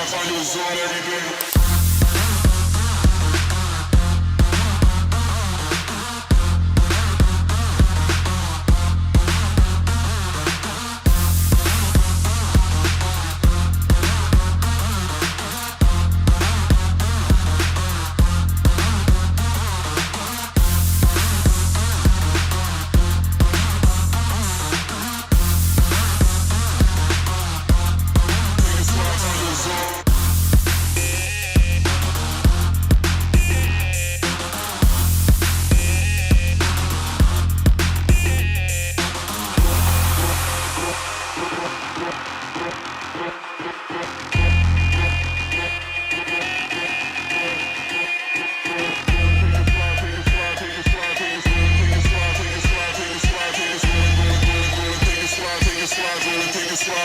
find your zone every day.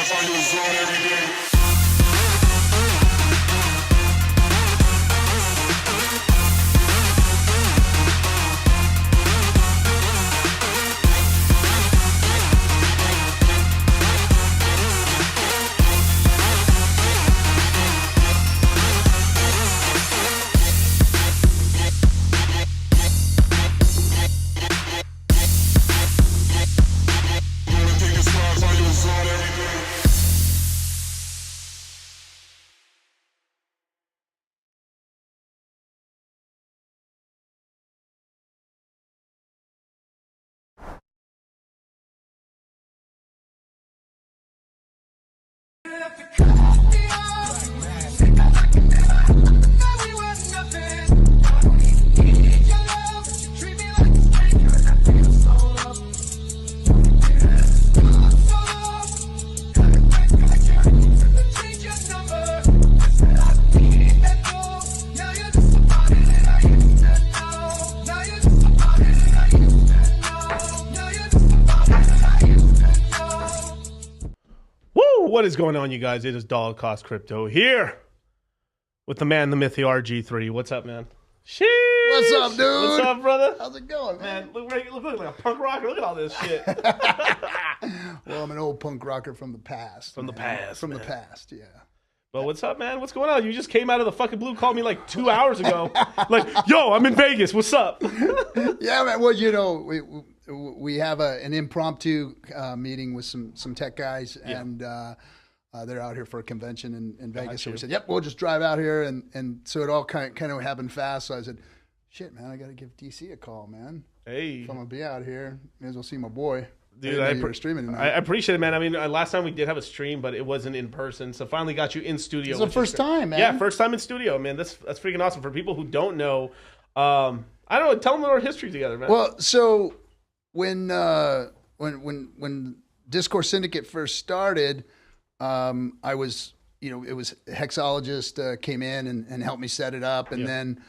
Find your zone every day. What is going on, you guys? It is Dollar Cost Crypto here with the man, the myth, the RG3. What's up, man? Sheesh. What's up, dude? What's up, brother? How's it going, man? Look like a punk rocker. Look at all this shit. Well, I'm an old punk rocker from the past. From the past, yeah. But what's up, man? What's going on? You just came out of the fucking blue, called me like 2 hours ago. Like, yo, I'm in Vegas. What's up? Yeah, man. Well, you know, we have an impromptu meeting with some tech guys, and they're out here for a convention in Vegas. So we said, yep, we'll just drive out here, and so it all kind of happened fast. So I said, shit, man, I got to give DC a call, man. Hey, if I'm gonna be out here, may as well see my boy. Dude, I appreciate it, man. I mean, last time we did have a stream, but it wasn't in person. So finally got you in studio. It's the first time, man. Yeah, first time in studio, man. That's freaking awesome. For people who don't know, I don't know. Tell them our history together, man. Well, so when Discourse Syndicate first started, I was, it was a hexologist came in and helped me set it up, and then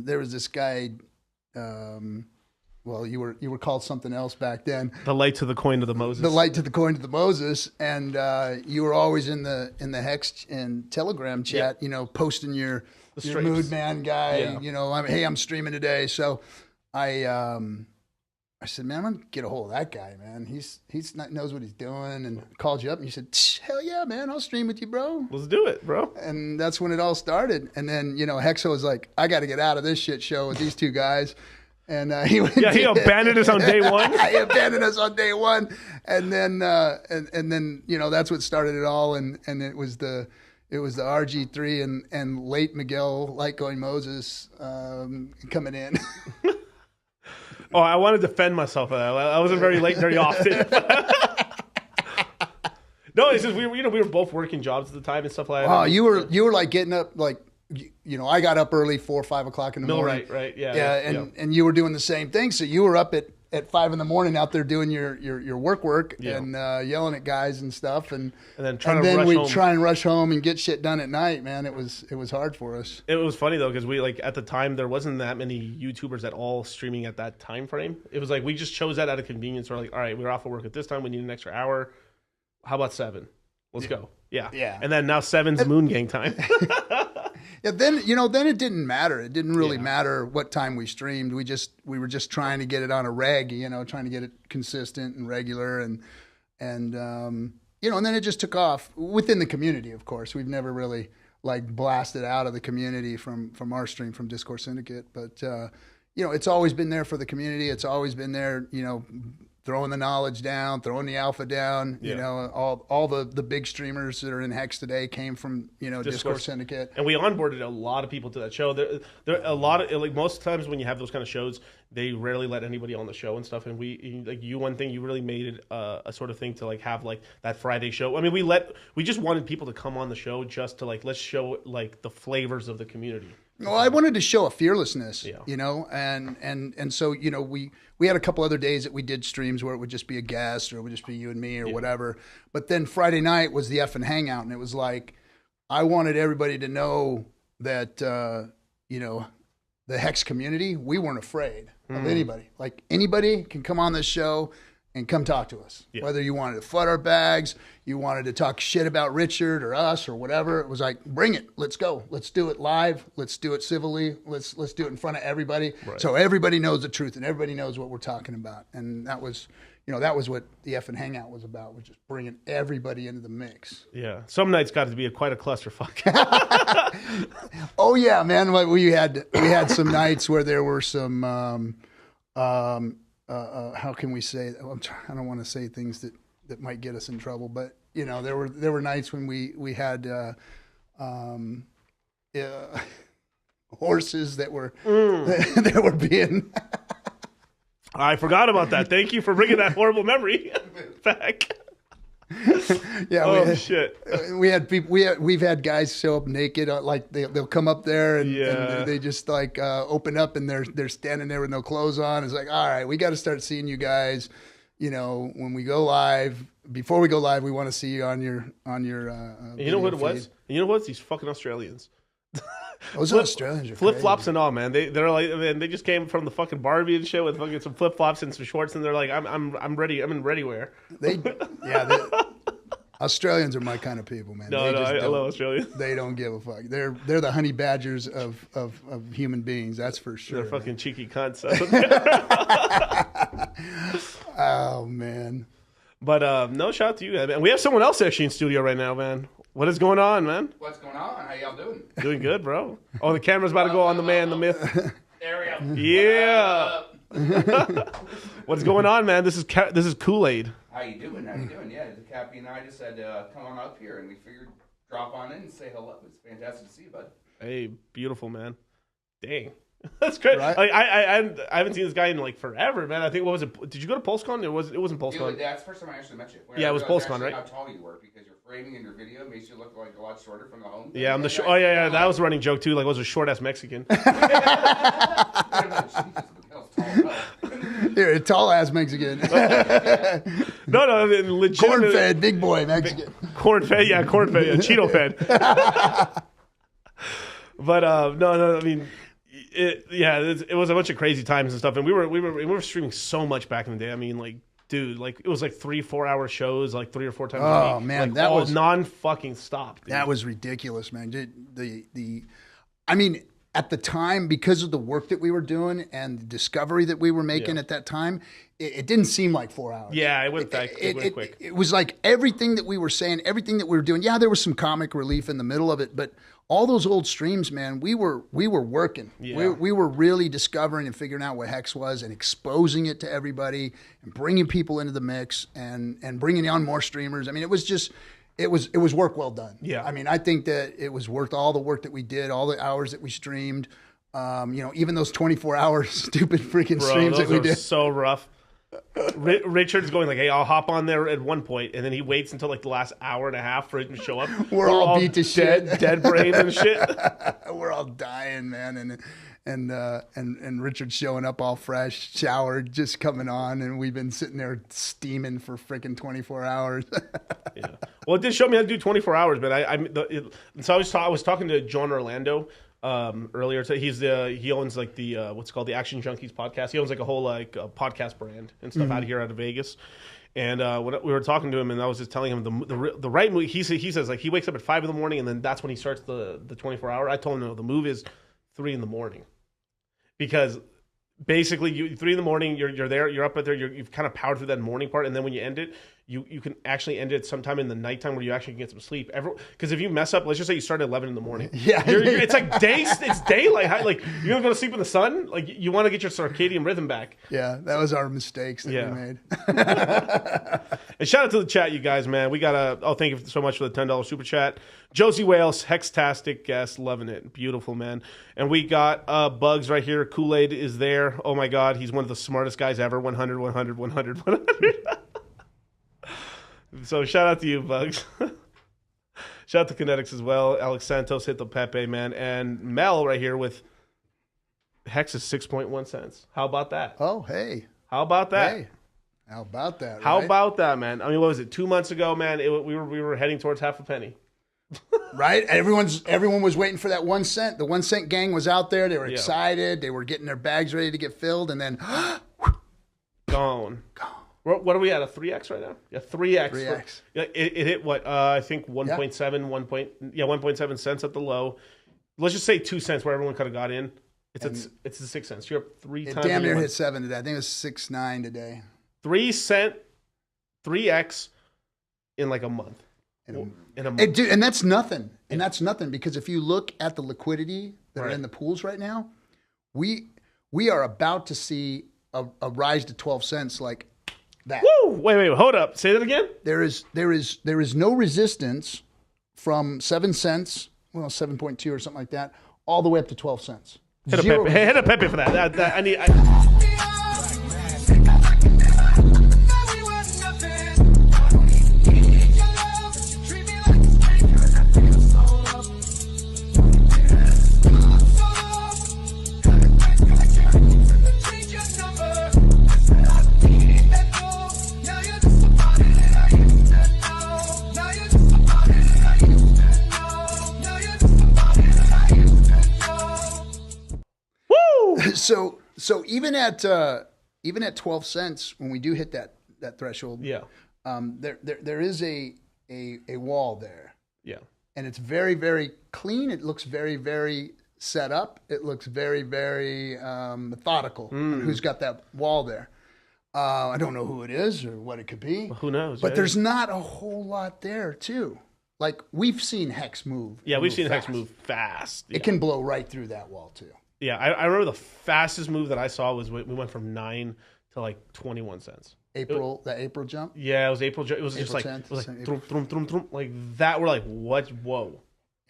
there was this guy. Well, you were called something else back then. The light to the coin of the Moses. The light to the coin of the Moses, and you were always in the Hex and Telegram chat, posting your mood man guy. Yeah. I'm streaming today, so I said, man, I'm gonna get a hold of that guy, man. He's knows what he's doing, and called you up, and you said, hell yeah, man, I'll stream with you, bro. Let's do it, bro. And that's when it all started. And then Hexo was like, I got to get out of this shit show with these two guys. And he abandoned us on day one. He abandoned us on day one, and then that's what started it all. And it was the RG3 and late Miguel, light going Moses, coming in. Oh, I want to defend myself. I wasn't very late very often. No, it's just we were both working jobs at the time and stuff like that. Oh, you were like getting up like. I got up early, 4 or 5 o'clock in the morning. Right, and you were doing the same thing. So you were up at 5 in the morning out there doing your work and yelling at guys and stuff, and then we'd try and rush home and get shit done at night. Man, it was hard for us. It was funny though, because we at the time there wasn't that many YouTubers at all streaming at that time frame. It was like we just chose that out of convenience. We're like, all right, we're off of work at this time. We need an extra hour. How about 7? Let's go. Yeah. And then now 7's Moon Gang time. Yeah, then it didn't matter. It didn't really matter what time we streamed. We were just trying to get it on a reg, trying to get it consistent and regular, and and then it just took off within the community. Of course, we've never really like blasted out of the community from our stream from Discourse Syndicate, but it's always been there for the community. It's always been there, throwing the knowledge down, throwing the alpha down. All the big streamers that are in Hex today came from Discourse Syndicate, and we onboarded a lot of people to that show. There a lot of, like, most times when you have those kind of shows, they rarely let anybody on the show and stuff. And one thing you really made it a sort of thing to like have like that Friday show. I mean, we just wanted people to come on the show just to like let's show like the flavors of the community. Well, I wanted to show a fearlessness, and so we had a couple other days that we did streams where it would just be a guest or it would just be you and me or whatever. But then Friday night was the effing hangout, and it was like I wanted everybody to know that the Hex community, we weren't afraid of anybody. Like anybody can come on this show and come talk to us. Yeah. Whether you wanted to flood our bags, you wanted to talk shit about Richard or us or whatever, it was like, bring it. Let's go. Let's do it live. Let's do it civilly. Let's do it in front of everybody. Right. So everybody knows the truth and everybody knows what we're talking about. And that was what the effing hangout was about, was just bringing everybody into the mix. Yeah. Some nights got to be quite a clusterfuck. Oh yeah, man. We had some nights where there were some, how can we say? I don't want to say things that might get us in trouble, but there were nights when we had horses that were that were being. I forgot about that. Thank you for bringing that horrible memory back. Yeah. Shit. We had people. We've had guys show up naked. Like they'll come up there and they just like open up and they're standing there with no clothes on. It's like, all right, we got to start seeing you guys. When we go live. Before we go live, we want to see you on your. You know what it was? You know what? These fucking Australians. Those Australians are flip flops and all, man. They're like, man, they just came from the fucking Barbie and shit with fucking some flip flops and some shorts, and they're like, I'm ready. I'm in ready wear. Australians are my kind of people, man. I love Australians. They don't give a fuck. They're the honey badgers of human beings. That's for sure. They're fucking cheeky cunts. Oh man. But no, shout out to you guys, man. We have someone else actually in studio right now, man. What is going on, man? What's going on? How y'all doing? Doing good, bro. Oh, the camera's about to go on the man, the myth. There we go. Yeah. What's going on, man? This is Kool-Aid. How you doing? Yeah, the Cappy and I just said come on up here, and we figured drop on in and say hello. It's fantastic to see you, bud. Hey, beautiful, man. Dang. That's great. Right? Like, I haven't seen this guy in like forever, man. I think, what was it? Did you go to Pulsecon? It wasn't Pulsecon. That's the first time I actually met you. Yeah, it was Pulsecon, right? How tall you were, because your framing in your video makes you look like a lot shorter from the home. Yeah, I'm the short. Oh yeah, that was a running joke too. Like, I was a short ass Mexican. You're a tall ass Mexican. No, I mean, legit. Corn fed, big boy Mexican. Corn fed, Cheeto fed. But no, I mean. It was a bunch of crazy times and stuff, and we were streaming so much back in the day. I mean, like, dude, like it was like 3-4 hour shows, like 3 or 4 times a week. Oh man, like, that was non-fucking stop. Dude. That was ridiculous, man. I mean, at the time, because of the work that we were doing and the discovery that we were making at that time, it didn't seem like 4 hours. Yeah, it went quick. It was like everything that we were saying, everything that we were doing. Yeah, there was some comic relief in the middle of it, but all those old streams, man, we were working. Yeah. We were really discovering and figuring out what Hex was and exposing it to everybody and bringing people into the mix and bringing on more streamers. I mean, it was work well done. Yeah. I mean, I think that it was worth all the work that we did, all the hours that we streamed. Even those 24-hour stupid freaking streams that we did. So rough. Richard's going like, hey, I'll hop on there at one point, and then he waits until like the last hour and a half for it to show up. We're all beat to shit, dead brain and shit. We're all dying, man, and Richard's showing up all fresh, showered, just coming on, and we've been sitting there steaming for freaking 24 hours. Yeah. Well, it did show me how to do 24 hours, but I was talking to John Orlando earlier. So he owns like the what's called the Action Junkies podcast. He owns like a whole podcast brand and stuff out of Vegas. And when we were talking to him, and I was just telling him the right move. He says like he wakes up at 5 a.m, and then that's when he starts the 24 hour. I told him no, the move is 3 a.m, because basically 3 a.m, you're there, you're up there, you've kind of powered through that morning part, and then when you end it, you can actually end it sometime in the nighttime where you actually can get some sleep. Because if you mess up, let's just say you start at 11 in the morning. Yeah. It's like it's daylight. Like, you're going to go to sleep in the sun? Like, you want to get your circadian rhythm back. Yeah, that was our mistakes that we made. And shout out to the chat, you guys, man. We got thank you so much for the $10 super chat. Josie Wales, Hextastic guest, loving it. Beautiful, man. And we got Bugs right here. Kool-Aid is there. Oh, my God. He's one of the smartest guys ever. 100, 100, 100, 100. So shout out to you, Bugs. Shout out to Kinetics as well. Alex Santos hit the Pepe, man. And Mel right here with Hex is 6.1 cents. How about that? Oh, hey. How about that? Hey. How about that? How right? about that, man? I mean, what was it? 2 months ago, man. We were heading towards half a penny. Right? Everyone was waiting for that 1 cent. The 1 cent gang was out there. They were excited. They were getting their bags ready to get filled, and then gone. What are we at? A 3x right now? Yeah, 3x. 3x. It hit what? I think 1.7, 1.7 cents at the low. Let's just say 2 cents where everyone could have got in. It's at 6 cents. You're up 3 times. It damn near hit 7 today. I think it was 6.9 today. 3 cent, 3x in like a month. In a month. Dude, and that's nothing. And that's nothing because if you look at the liquidity that are in the pools right now, we are about to see a rise to 12 cents like that. Woo! Wait, hold up. Say that again? There is no resistance from 7 cents, 7.2 or something like that, all the way up to 12 cents. Hit a Pepe for that. I need. So even at 12 cents, when we do hit that threshold, there is a wall there. Yeah. And it's very, very clean. It looks very, very set up. It looks very, very methodical. Who's got that wall there? I don't know who it is or what it could be. Well, who knows? But there's not a whole lot there, too. Like, we've seen Hex move. Yeah, we've seen Hex move fast. Yeah. It can blow right through that wall, too. Yeah, I remember the fastest move that I saw was we went from 9 to like 21 cents. That April jump? Yeah, it was April. It was just like, 10th, it was like thrum, like that. We're like, what? Whoa.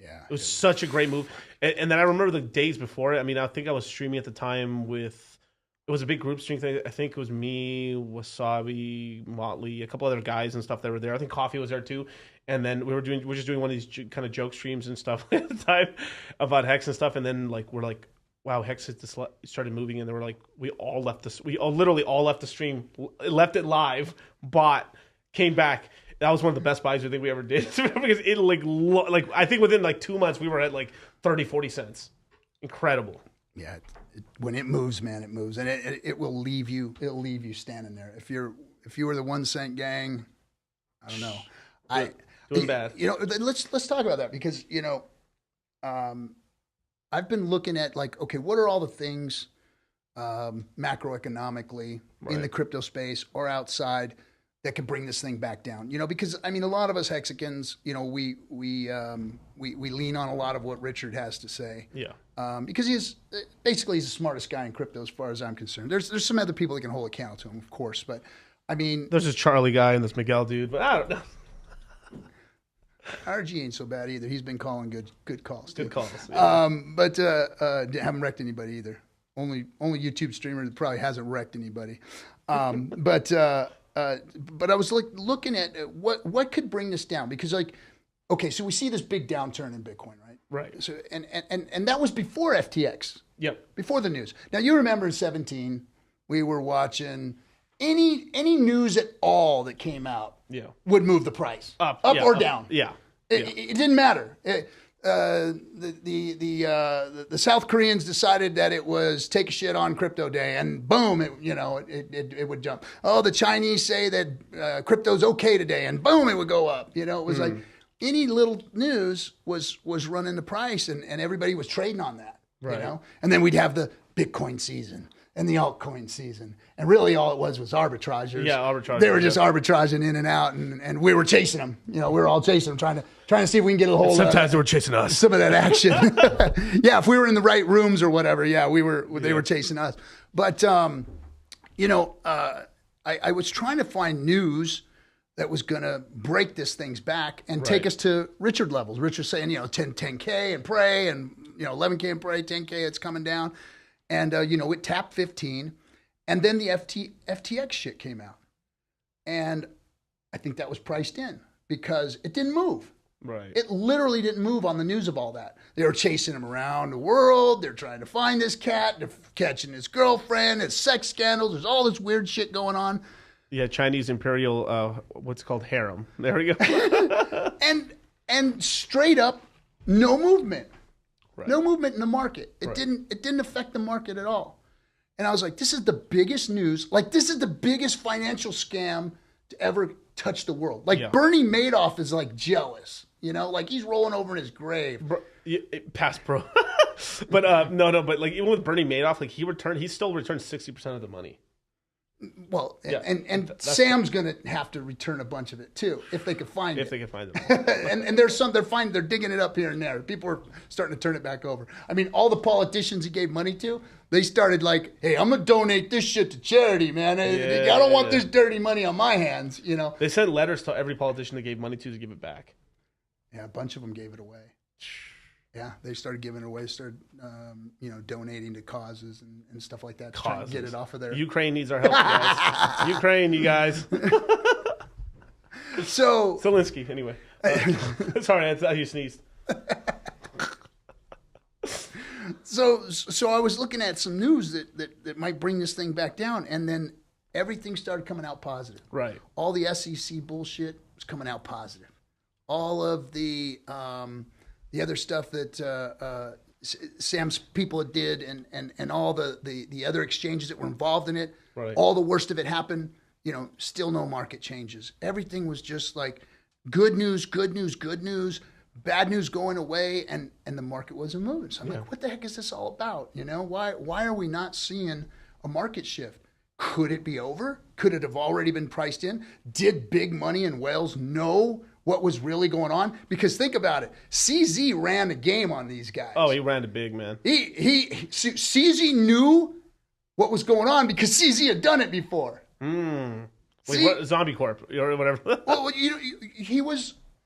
Yeah. It was such a great move. And then I remember the days before it. I mean, I think I was streaming at the time with, it was a big group stream thing. I think it was me, Wasabi, Motley, a couple other guys and stuff that were there. I think Coffee was there too. And then we were just doing one of these kind of joke streams and stuff at the time about Hex and stuff. And then like, we're like, wow, Hex started moving, and they were like, we literally all left the stream, left it live, bought, came back. That was one of the best buys I think we ever did because it like I think within like 2 months we were at like 30, 40 cents. Incredible. Yeah, when it moves, man, it moves, and it will leave you. It'll leave you standing there. If you were the 1 cent gang, I don't know. Doing bad. You know, let's talk about that because you know. I've been looking at like, okay, what are all the things macroeconomically in the crypto space or outside that could bring this thing back down? You know, because I mean, a lot of us Hexicans, you know, we lean on a lot of what Richard has to say. Yeah. Because he's the smartest guy in crypto as far as I'm concerned. There's some other people that can hold a candle to him, of course, but I mean, there's this Charlie guy and this Miguel dude, but I don't know. RG ain't so bad either. He's been calling good calls. Too. Good calls. Yeah. But haven't wrecked anybody either. Only YouTube streamer that probably hasn't wrecked anybody. But I was like looking at what could bring this down because like, okay, so we see this big downturn in Bitcoin, right? Right. So and that was before FTX. Yep. Before the news. Now you remember in 2017 we were watching any news at all that came out. Yeah. Would move the price up or down. Yeah. It didn't matter. The South Koreans decided that it was take a shit on crypto day, and boom, it would jump. Oh, the Chinese say that crypto's okay today, and boom, it would go up. You know, it was like any little news was running the price, and everybody was trading on that. Right. You know, and then we'd have the Bitcoin season. and the altcoin season. And really all it was arbitragers. Yeah, arbitragers. They were just arbitraging in and out, and we were chasing them. You know, we were all chasing them, trying to see if we can get a hold of Sometimes they were chasing us. some of that action. Yeah, if we were in the right rooms or whatever, they were chasing us. But, you know, I was trying to find news that was going to break this thing's back and take us to Richard levels. Richard saying, you know, 10K and pray, and, you know, 11K and pray, 10K, it's coming down. And, you know, it tapped 15. And then the FTX shit came out. And I think that was priced in because it didn't move. Right. It literally didn't move on the news of all that. They were chasing him around the world. They're trying to find this cat. They're catching his girlfriend, his sex scandals. There's all this weird shit going on. Yeah, Chinese imperial, what's called harem. There we go. and straight up, no movement. Right. No movement in the market. It didn't affect the market at all. And I was like, this is the biggest news. Like, this is the biggest financial scam to ever touch the world. Like, Bernie Madoff is, like, jealous. You know? Like, he's rolling over in his grave. Past bro. But, no, but, like, even with Bernie Madoff, like, he still returned 60% of the money. Well, and Sam's going to have to return a bunch of it too, if they could find it. If they can find it. and there's some, they're digging it up here and there. People are starting to turn it back over. I mean, all the politicians he gave money to, they started like, hey, I'm going to donate this shit to charity, man. I don't want this dirty money on my hands, you know. They sent letters to every politician they gave money to give it back. Yeah, a bunch of them gave it away. Yeah, they started giving it away, started, you know, donating to causes and stuff like that. Trying to get it off of there. Ukraine needs our help, you guys. Ukraine, you guys. So Zelensky, anyway. Sorry, I thought you sneezed. So I was looking at some news that might bring this thing back down, and then everything started coming out positive. Right. All the SEC bullshit was coming out positive. All of the other stuff that Sam's people did and all the other exchanges that were involved in it, all the worst of it happened, you know, still no market changes. Everything was just like good news, bad news going away, and the market wasn't moving. So I'm like, what the heck is this all about? You know, why are we not seeing a market shift? Could it be over? Could it have already been priced in? Did big money in Wales know what was really going on? Because think about it. CZ ran the game on these guys. Oh, he ran the big, man. CZ knew what was going on because CZ had done it before. Wait, Zombie Corp or whatever. Well, you know,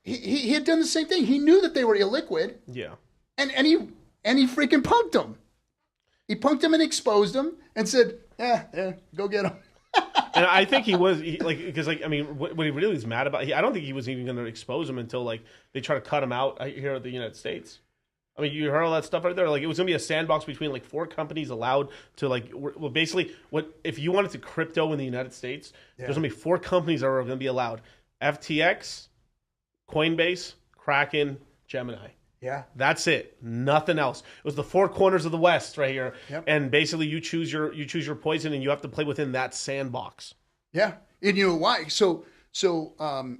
he had done the same thing. He knew that they were illiquid. Yeah. And he freaking punked them. He punked them and exposed them and said, go get them. And I think because I mean, what he really was mad about, I don't think he was even going to expose him until like they try to cut him out here in the United States. I mean, you heard all that stuff right there. Like, it was going to be a sandbox between like 4 companies allowed to like, well, basically, if you wanted to crypto in the United States, there's going to be 4 companies that are going to be allowed: FTX, Coinbase, Kraken, Gemini. Yeah, that's it. Nothing else. It was the 4 corners of the West right here, and basically you choose your poison, and you have to play within that sandbox. Yeah, and you know why? So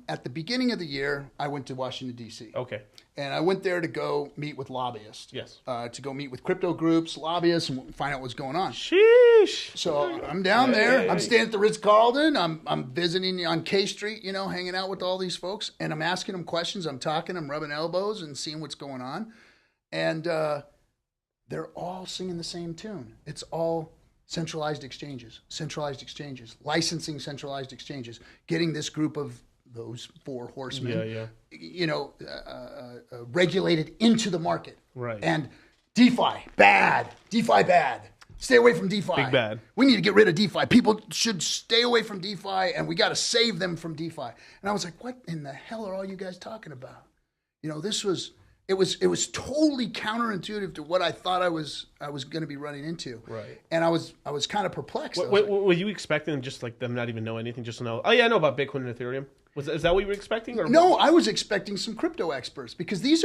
at the beginning of the year, I went to Washington D.C. Okay, and I went there to go meet with lobbyists. Yes, to go meet with crypto groups, lobbyists, and find out what's going on. Sheesh. So I'm down there. I'm staying at the Ritz-Carlton. I'm visiting on K Street, you know, hanging out with all these folks, and I'm asking them questions. I'm talking. I'm rubbing elbows and seeing what's going on, and they're all singing the same tune. It's all centralized exchanges, licensing centralized exchanges, getting this group of those 4 horsemen, you know, regulated into the market. Right. And DeFi, bad. Stay away from DeFi. Big bad. We need to get rid of DeFi. People should stay away from DeFi, and we got to save them from DeFi. And I was like, what in the hell are all you guys talking about? You know, it was totally counterintuitive to what I thought I was going to be running into. Right. And I was kind of perplexed. Were you expecting just like them not even know anything, just to know, oh yeah, I know about Bitcoin and Ethereum? Is that what you were expecting? Or no, I was expecting some crypto experts, because these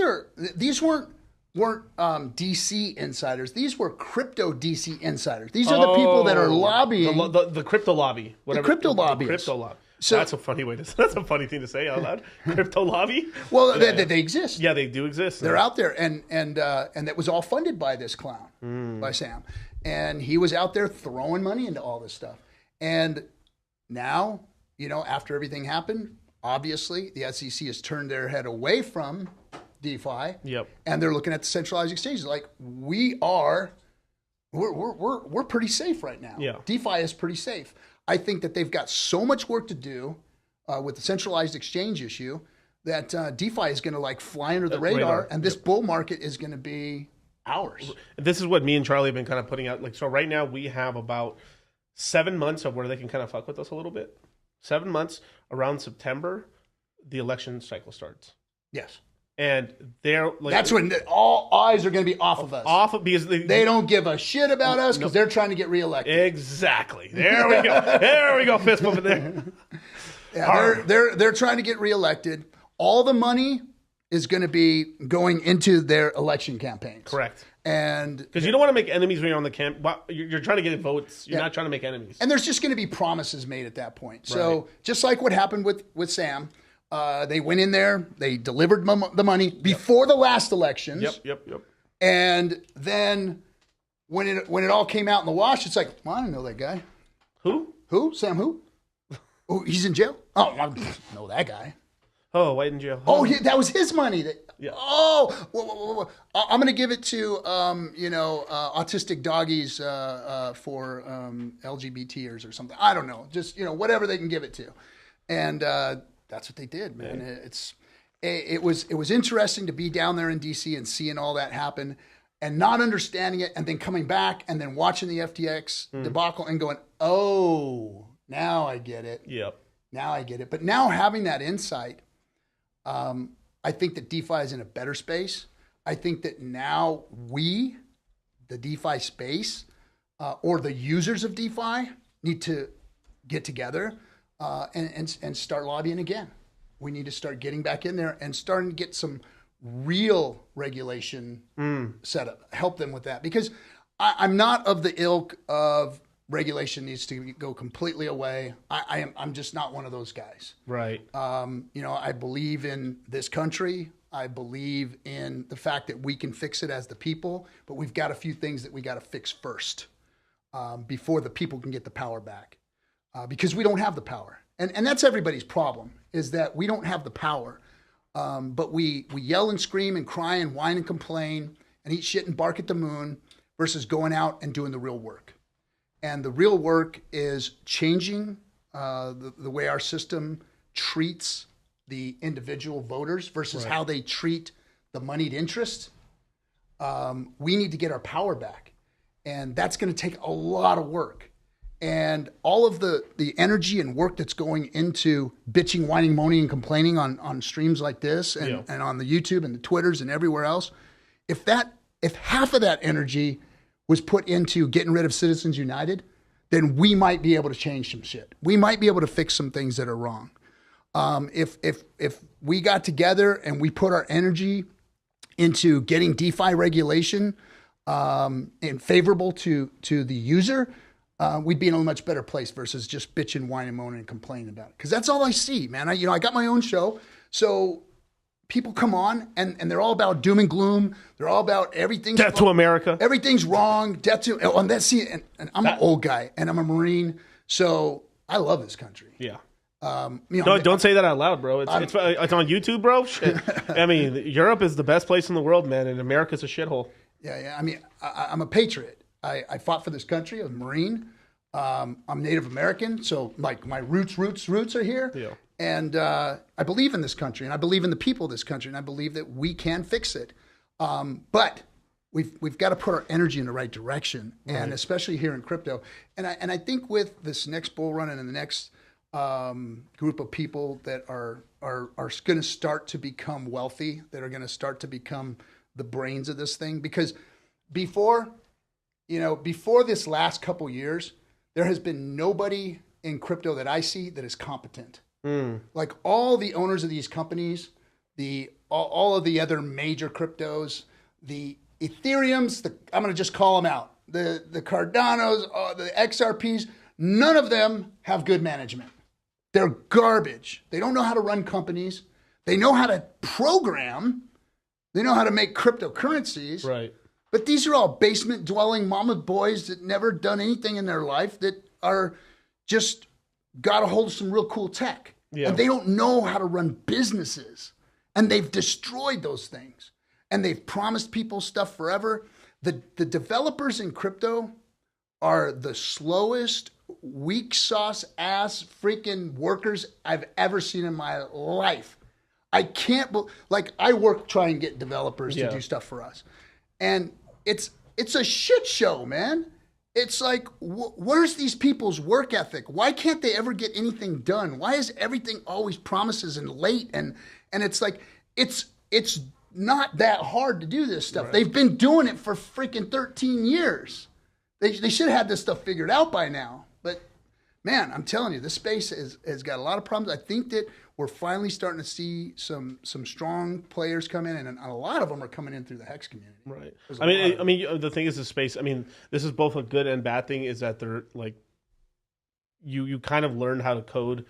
weren't DC insiders. These were crypto DC insiders. These are the people that are lobbying the crypto lobby. The crypto lobby. Crypto lobby. So that's a funny that's a funny thing to say out loud. Crypto lobby. Well, they exist. Yeah, they do exist. They're out there, and that was all funded by this clown, by Sam. and he was out there throwing money into all this stuff. And now, after everything happened, obviously the SEC has turned their head away from DeFi. Yep. And they're looking at the centralized exchanges. Like, we're pretty safe right now. Yeah. DeFi is pretty safe. I think that they've got so much work to do with the centralized exchange issue that DeFi is going to like fly under the radar, and this bull market is going to be ours. This is what me and Charlie have been kind of putting out. Like, so right now we have about 7 months of where they can kind of fuck with us a little bit. 7 months. Around September, the election cycle starts. Yes. And they're like, that's when all eyes are going to be off of us. Because they don't give a shit about us because they're trying to get reelected. Exactly. There we go. There we go. Fist bumping there. Yeah, they're trying to get reelected. All the money is going to be going into their election campaigns. Correct. And because you don't want to make enemies when you're on the camp. You're trying to get votes. You're not trying to make enemies. And there's just going to be promises made at that point. So just like what happened with Sam. They went in there. They delivered the money before the last elections. Yep. And then when it all came out in the wash, it's like, well, I don't know that guy. Who? Sam who? Oh, he's in jail? Oh, I don't know that guy. Oh, white in jail. Oh, that was his money. Yeah. Oh, whoa. I'm going to give it to autistic doggies for LGBTers or something. I don't know. Just whatever they can give it to, and. That's what they did, man. Yeah. It was interesting to be down there in DC and seeing all that happen and not understanding it, and then coming back and then watching the FTX debacle and going, oh, now I get it. Yep. Now I get it. But now having that insight, I think that DeFi is in a better space. I think that now we, the DeFi space, or the users of DeFi, need to get together. And start lobbying again. We need to start getting back in there and starting to get some real regulation set up. Help them with that, because I'm not of the ilk of regulation needs to go completely away. I'm just not one of those guys. Right. I believe in this country. I believe in the fact that we can fix it as the people, but we've got a few things that we got to fix first before the people can get the power back. Because we don't have the power. And that's everybody's problem, is that we don't have the power. But we yell and scream and cry and whine and complain and eat shit and bark at the moon versus going out and doing the real work. And the real work is changing the way our system treats the individual voters versus how they treat the moneyed interest. We need to get our power back. And that's going to take a lot of work. And all of the energy and work that's going into bitching, whining, moaning, and complaining on streams like this and on the YouTube and the Twitters and everywhere else, if half of that energy was put into getting rid of Citizens United, then we might be able to change some shit. We might be able to fix some things that are wrong. If we got together and we put our energy into getting DeFi regulation and favorable to the user, we'd be in a much better place versus just bitching, whining, moaning, and complaining about it. Because that's all I see, man. I got my own show, so people come on and they're all about doom and gloom. They're all about everything's death to America. Everything's wrong. Death to and I'm an old guy and I'm a Marine, so I love this country. Yeah. Don't say that out loud, bro. It's on YouTube, bro. Shit. I mean, Europe is the best place in the world, man, and America's a shithole. Yeah. I mean, I'm a patriot. I fought for this country. I was a Marine. I'm Native American, so like my roots are here. Yeah. And I believe in this country, and I believe in the people of this country, and I believe that we can fix it. But we've got to put our energy in the right direction, and especially here in crypto. And I think with this next bull run and the next group of people that are going to start to become wealthy, that are going to start to become the brains of this thing, because before this last couple years, there has been nobody in crypto that I see that is competent. Like all the owners of these companies, all of the other major cryptos, the Ethereums, I'm going to just call them out, the Cardanos, the XRPs, none of them have good management. They're garbage. They don't know how to run companies. They know how to program. They know how to make cryptocurrencies. Right. But these are all basement dwelling mama boys that never done anything in their life that are just got a hold of some real cool tech. Yeah. And they don't know how to run businesses. And they've destroyed those things. And they've promised people stuff forever. The developers in crypto are the slowest, weak sauce ass freaking workers I've ever seen in my life. I can't like I work trying to get developers to do stuff for us. And it's a shit show, man. It's like, where's these people's work ethic? Why can't they ever get anything done? Why is everything always promises and late? And it's like, it's not that hard to do this stuff. Right. They've been doing it for freaking 13 years. They should have had this stuff figured out by now. But man, I'm telling you, this space has got a lot of problems. I think that we're finally starting to see some strong players come in, and a lot of them are coming in through the Hex community. Right. I mean, the thing is, the space. I mean, this is both a good and bad thing. Is that they're like, you kind of learn how to code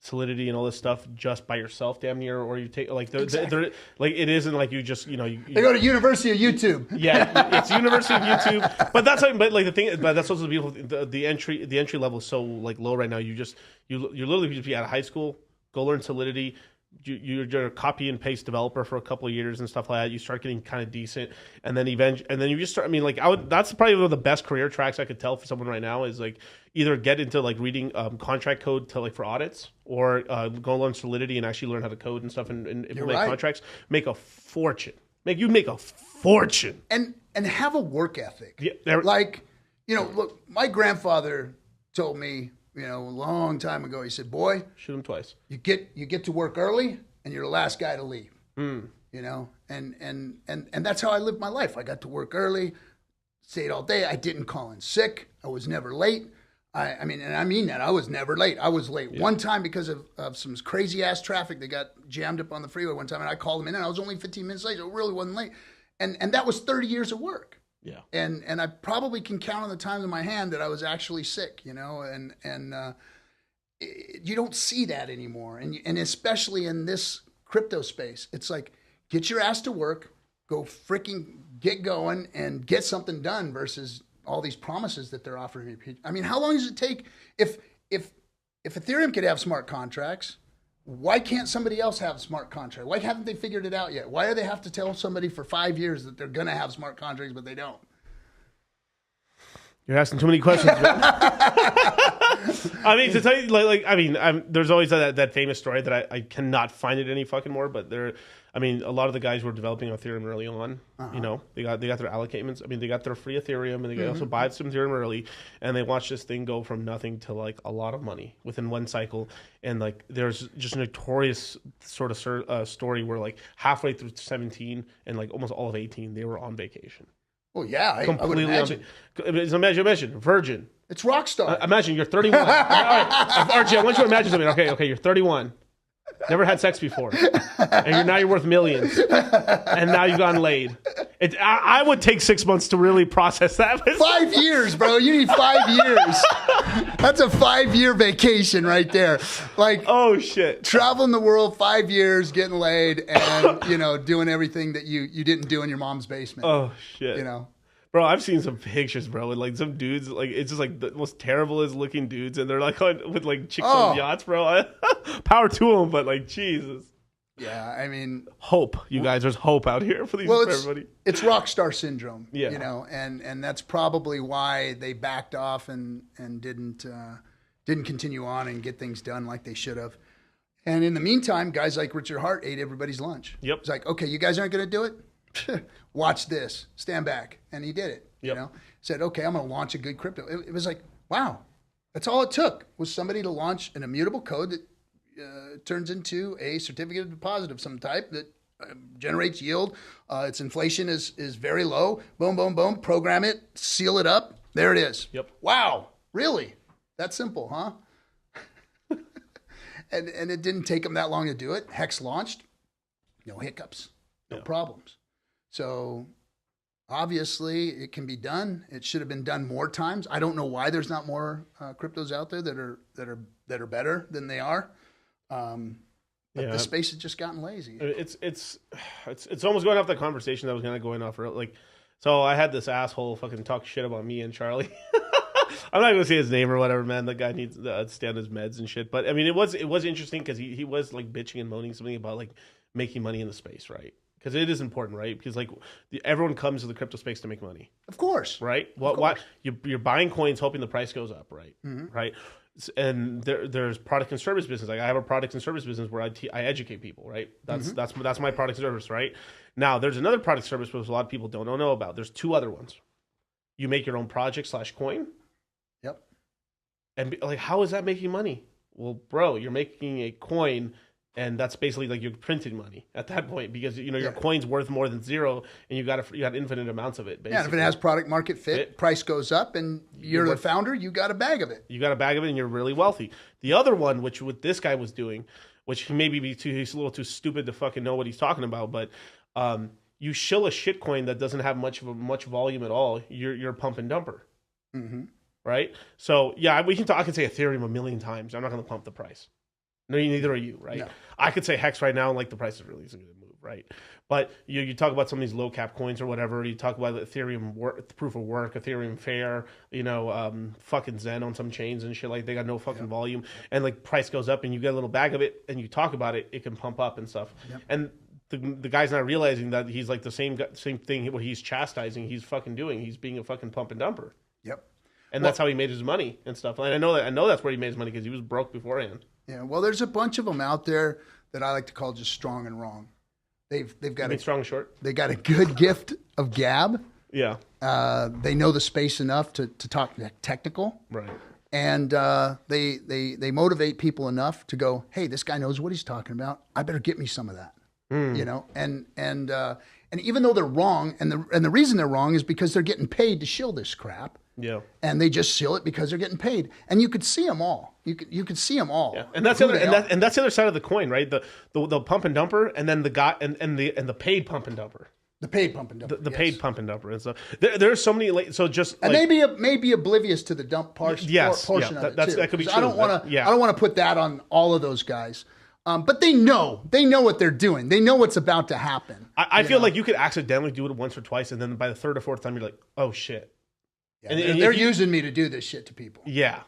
Solidity and all this stuff just by yourself, damn near, or you take like they're like it isn't like you just they go to University of YouTube. Yeah, it's University of YouTube, but that's like the thing. But that's also the beautiful. The entry level is so like low right now. You literally just be out of high school, go learn Solidity. You're a copy and paste developer for a couple of years and stuff like that. You start getting kind of decent, and then you just start. I mean, like that's probably one of the best career tracks I could tell for someone right now is like either get into like reading contract code to like for audits, or go learn Solidity and actually learn how to code and stuff and implement contracts. Make a fortune. You'd make a fortune. And have a work ethic. Yeah, like look, my grandfather told me. A long time ago, he said, "Boy, shoot him twice. You get to work early, and you're the last guy to leave." And that's how I lived my life. I got to work early, stayed all day. I didn't call in sick. I was never late. I mean that. I was never late. I was late one time because of some crazy ass traffic that got jammed up on the freeway one time, and I called them in, and I was only 15 minutes late. So it really wasn't late, and that was 30 years of work. Yeah, and I probably can count on the times in my hand that I was actually sick, you don't see that anymore, and especially in this crypto space, it's like get your ass to work, go freaking get going, and get something done versus all these promises that they're offering me. I mean, how long does it take if Ethereum could have smart contracts? Why can't somebody else have a smart contract? Why haven't they figured it out yet? Why do they have to tell somebody for 5 years that they're going to have smart contracts, but they don't? You're asking too many questions. I mean, to tell you, there's always that famous story that I cannot find it any fucking more, but a lot of the guys were developing Ethereum early on. They got their allocatements. I mean, they got their free Ethereum, and they also buy some Ethereum early, and they watched this thing go from nothing to like a lot of money within one cycle. And like, there's just a notorious sort of story where like halfway through 17 and like almost all of 18, they were on vacation. Well, yeah, completely I would imagine. Imagine Virgin. It's Rockstar. Imagine you're 31. All right, RG, I want you to imagine something. Okay, you're 31. Never had sex before, and now you're worth millions, and now you've gotten laid. I would take 6 months to really process that. 5 years, bro. You need 5 years. That's a 5-year vacation right there. Like, oh shit, traveling the world 5 years, getting laid, and doing everything that you didn't do in your mom's basement. Oh shit, Bro, I've seen some pictures, bro, with like some dudes, like it's just like the most terriblest looking dudes, and they're like with like chicks on yachts, bro. Power to them, but like Jesus. Yeah, I mean, hope, you guys. There's hope out here for everybody. It's rockstar syndrome, yeah. And that's probably why they backed off and didn't continue on and get things done like they should have. And in the meantime, guys like Richard Hart ate everybody's lunch. Yep. It's like, okay, you guys aren't going to do it. Watch this. Stand back. And he did it. Yep. Said, okay, I'm going to launch a good crypto. It was like, wow. That's all it took was somebody to launch an immutable code that turns into a certificate of deposit of some type that generates yield. Its inflation is very low. Boom, boom, boom. Program it. Seal it up. There it is. Yep. Wow. Really? That simple, huh? and it didn't take them that long to do it. Hex launched. No hiccups. No problems. So obviously it can be done. It should have been done more times. I don't know why there's not more cryptos out there that are better than they are. But the space has just gotten lazy. It's almost going off the conversation that was kind of going off. Like, So I had this asshole fucking talk shit about me and Charlie. I'm not gonna say his name or whatever, man. The guy needs to stay on his meds and shit. But I mean, it was interesting because he was like bitching and moaning something about like making money in the space, right? Because it is important, right? Because like everyone comes to the crypto space to make money, Of course. right? What you're buying coins hoping the price goes up, right? Right. And there's product and service business. Like I have a product and service business where I educate people, right? That's my product and service, right? Now there's another product service which a lot of people don't know about. There's two other ones. You make your own project / coin. Yep. And like, how is that making money? Well, bro, you're making a coin, and that's basically like you're printing money at that point because your coin's worth more than zero, and you got infinite amounts of it. Basically. Yeah, and if it has product market fit, price goes up, and you're the founder, you got a bag of it. You got a bag of it, and you're really wealthy. The other one, which what this guy was doing, which he maybe he's a little too stupid to fucking know what he's talking about, but you shill a shitcoin that doesn't have much volume at all. You're a pump and dumper. Mm-hmm. Right? So, yeah, I can say Ethereum a million times. I'm not going to pump the price. No, neither are you, right? No. I could say Hex right now, and like the price is really going to move, right? But you talk about some of these low cap coins or whatever. You talk about Ethereum proof of work, Ethereum Fair, fucking Zen on some chains and shit. Like they got no fucking volume, and like price goes up, and you get a little bag of it, and you talk about it, it can pump up and stuff. Yep. And the guy's not realizing that he's like the same thing. What he's chastising, he's fucking doing. He's being a fucking pump and dumper. Yep. And that's how he made his money and stuff. And I know that's where he made his money because he was broke beforehand. Yeah, well, there's a bunch of them out there that I like to call just strong and wrong. They've got strong and short. They got a good gift of gab. Yeah. They know the space enough to talk technical. Right. And they motivate people enough to go, hey, this guy knows what he's talking about. I better get me some of that. And even though they're wrong, and the reason they're wrong is because they're getting paid to shill this crap. Yeah. And they just shill it because they're getting paid. And you could see them all. You could see them all. Yeah. And that's the other side of the coin, right? The pump and dumper, and then the guy and the paid pump and dumper. The paid pump and dumper. The paid pump and dumper and stuff. There's so many. So just and maybe oblivious to the dump portion of it too. That could be true. I don't want to put that on all of those guys. But they know what they're doing. They know what's about to happen. I feel like you could accidentally do it once or twice, and then by the third or fourth time, you're like, oh shit. Yeah, and they're using me to do this shit to people. Yeah,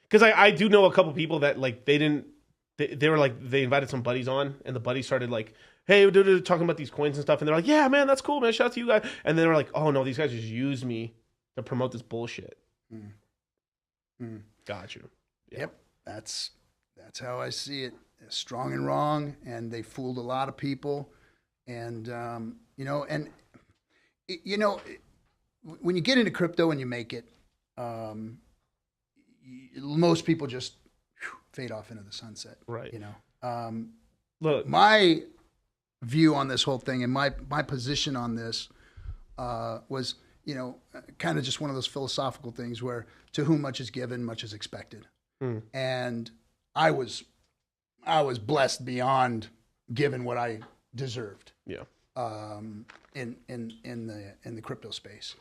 because I do know a couple people that like they were like they invited some buddies on, and the buddies started like, hey, they're talking about these coins and stuff, and they're like, yeah, man, that's cool, man. Shout out to you guys. And then they're like, oh no, these guys just use me to promote this bullshit. Got you. Yeah. Yep, that's how I see it. Strong and wrong, and they fooled a lot of people, and when you get into crypto and you make it, most people just fade off into the sunset. Right. Look, my view on this whole thing and my position on this was, kind of just one of those philosophical things where to whom much is given, much is expected. And I was blessed beyond given what I deserved. Yeah. In the crypto space,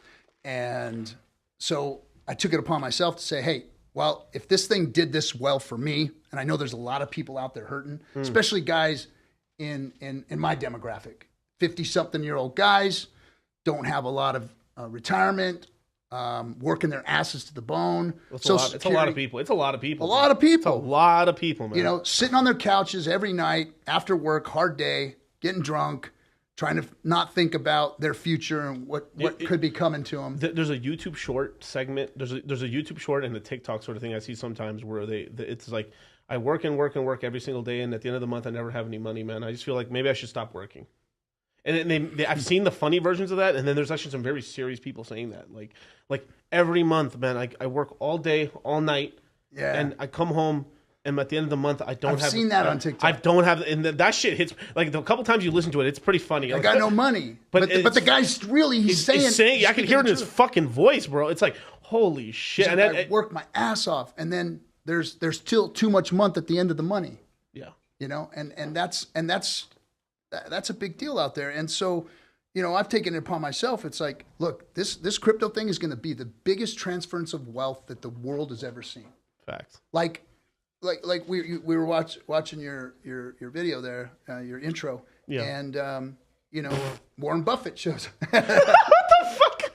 and so I took it upon myself to say, hey, well, if this thing did this well for me, and I know there's a lot of people out there hurting, especially guys in my demographic, 50-something-year-old guys don't have a lot of retirement, working their asses to the bone. It's a lot of people. It's a lot of people. A lot of people. It's a lot of people, man. Sitting on their couches every night after work, hard day, getting drunk, trying to not think about their future and what could be coming to them. There's a YouTube short segment. There's a YouTube short and a TikTok sort of thing I see sometimes where it's like, I work and work and work every single day, and at the end of the month, I never have any money, man. I just feel like maybe I should stop working. And I've seen the funny versions of that, and then there's actually some very serious people saying that. Like every month, man, I work all day, all night, and I come home, and at the end of the month, I've seen that on TikTok. I don't have, and that shit hits, like the couple times you listen to it, it's pretty funny. I got no money. But the guy's really, he's saying I can hear it in his fucking voice, bro. It's like, holy shit. And I worked my ass off, and then there's still too much month at the end of the money. Yeah. And that's a big deal out there. And so, I've taken it upon myself. It's like, look, this crypto thing is going to be the biggest transference of wealth that the world has ever seen. Facts. Like we were watching your video there, your intro, and Warren Buffett shows. What the fuck?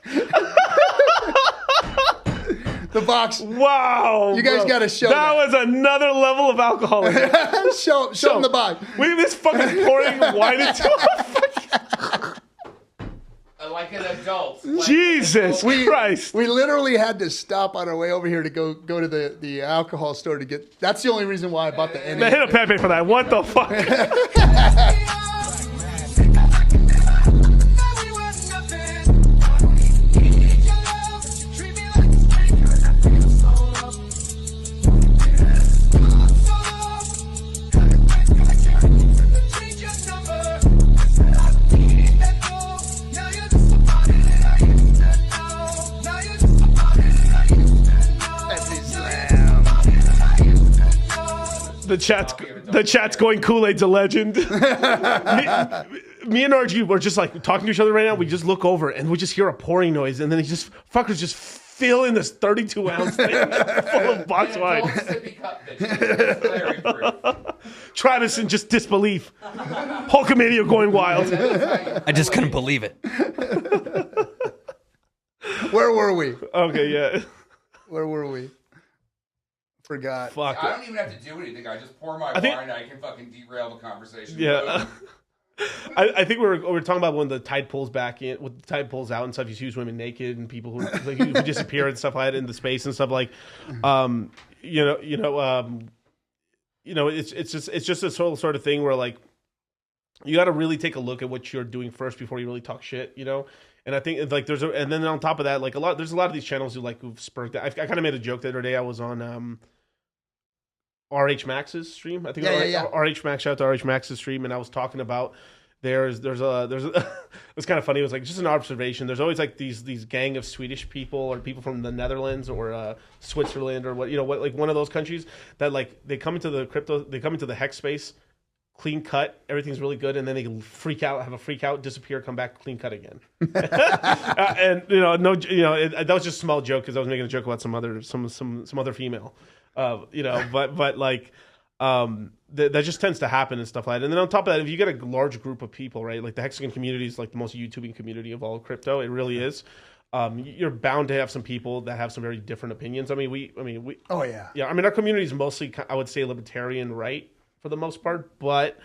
The box. Wow. You guys got to show that. That was another level of alcoholism. show them the box. This fucking pouring wine into like an adult. Jesus Christ. We literally had to stop on our way over here to go to the alcohol store to get. That's the only reason why I bought the NA. They hit a Pepe for that. What the fuck? The chat's going Kool-Aid's a legend. me and RG were just like talking to each other right now. We just look over and we just hear a pouring noise, and then fuckers just filling this 32-ounce thing full of box wine. Travis in just disbelief. Hulkamania going wild. I just couldn't believe it. Where were we? Okay, yeah. Where were we? Forgot. Fuck. I don't even have to do anything. I just pour my wine and I can fucking derail the conversation. Yeah. I think we were talking about when the tide pulls back in, when the tide pulls out and stuff. You see women naked and people who disappear and stuff like that into space and stuff like, it's just a sort of thing where like you got to really take a look at what you're doing first before you really talk shit, you know. And I think like and then on top of that, like there's a lot of these channels who've spurred that. I kind of made a joke the other day. I was on RH Max's stream. I think RH Max, shout out to RH Max's stream, and I was talking about there's a it's kind of funny. It was like just an observation. There's always like these gang of Swedish people or people from the Netherlands or Switzerland or what like one of those countries that like they come into the hex space, clean cut, everything's really good, and then they freak out, have a freak out, disappear, come back, clean cut again. And that was just a small joke because I was making a joke about some other female. But like that just tends to happen and stuff like that. And then on top of that, if you get a large group of people, right, like the Hexagon community is like the most YouTubing community of all crypto. It really is. You're bound to have some people that have some very different opinions. I mean, we. Oh yeah. Yeah. I mean, our community is mostly, I would say, libertarian right for the most part, but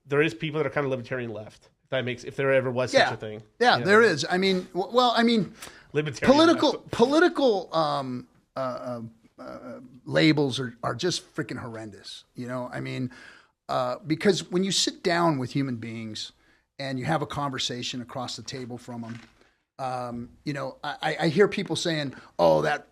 there is people that are kind of libertarian left. If there ever was such a thing. Yeah, there is. I mean, libertarian political labels are just freaking horrendous. You know, I mean, because when you sit down with human beings and you have a conversation across the table from them, I hear people saying, "Oh, that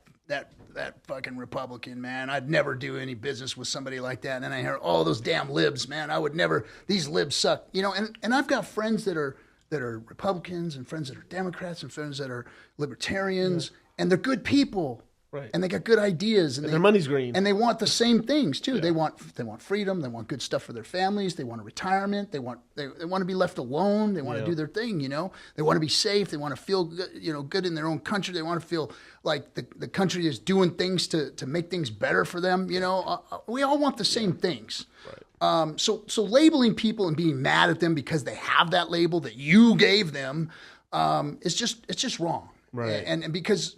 fucking Republican, man, I'd never do any business with somebody like that." And then I hear, "Oh, those damn libs, man, I would never. These libs suck." You know, and I've got friends that are Republicans and friends that are Democrats and friends that are libertarians, and they're good people. Right. And they got good ideas, and their money's green, and they want the same things too. Yeah. They want freedom. They want good stuff for their families. They want a retirement. They want to be left alone. They want to do their thing. You know, they want to be safe. They want to feel good in their own country. They want to feel like the country is doing things to make things better for them. You know, we all want the same things. Right. So labeling people and being mad at them because they have that label that you gave them, it's just wrong. Right. And because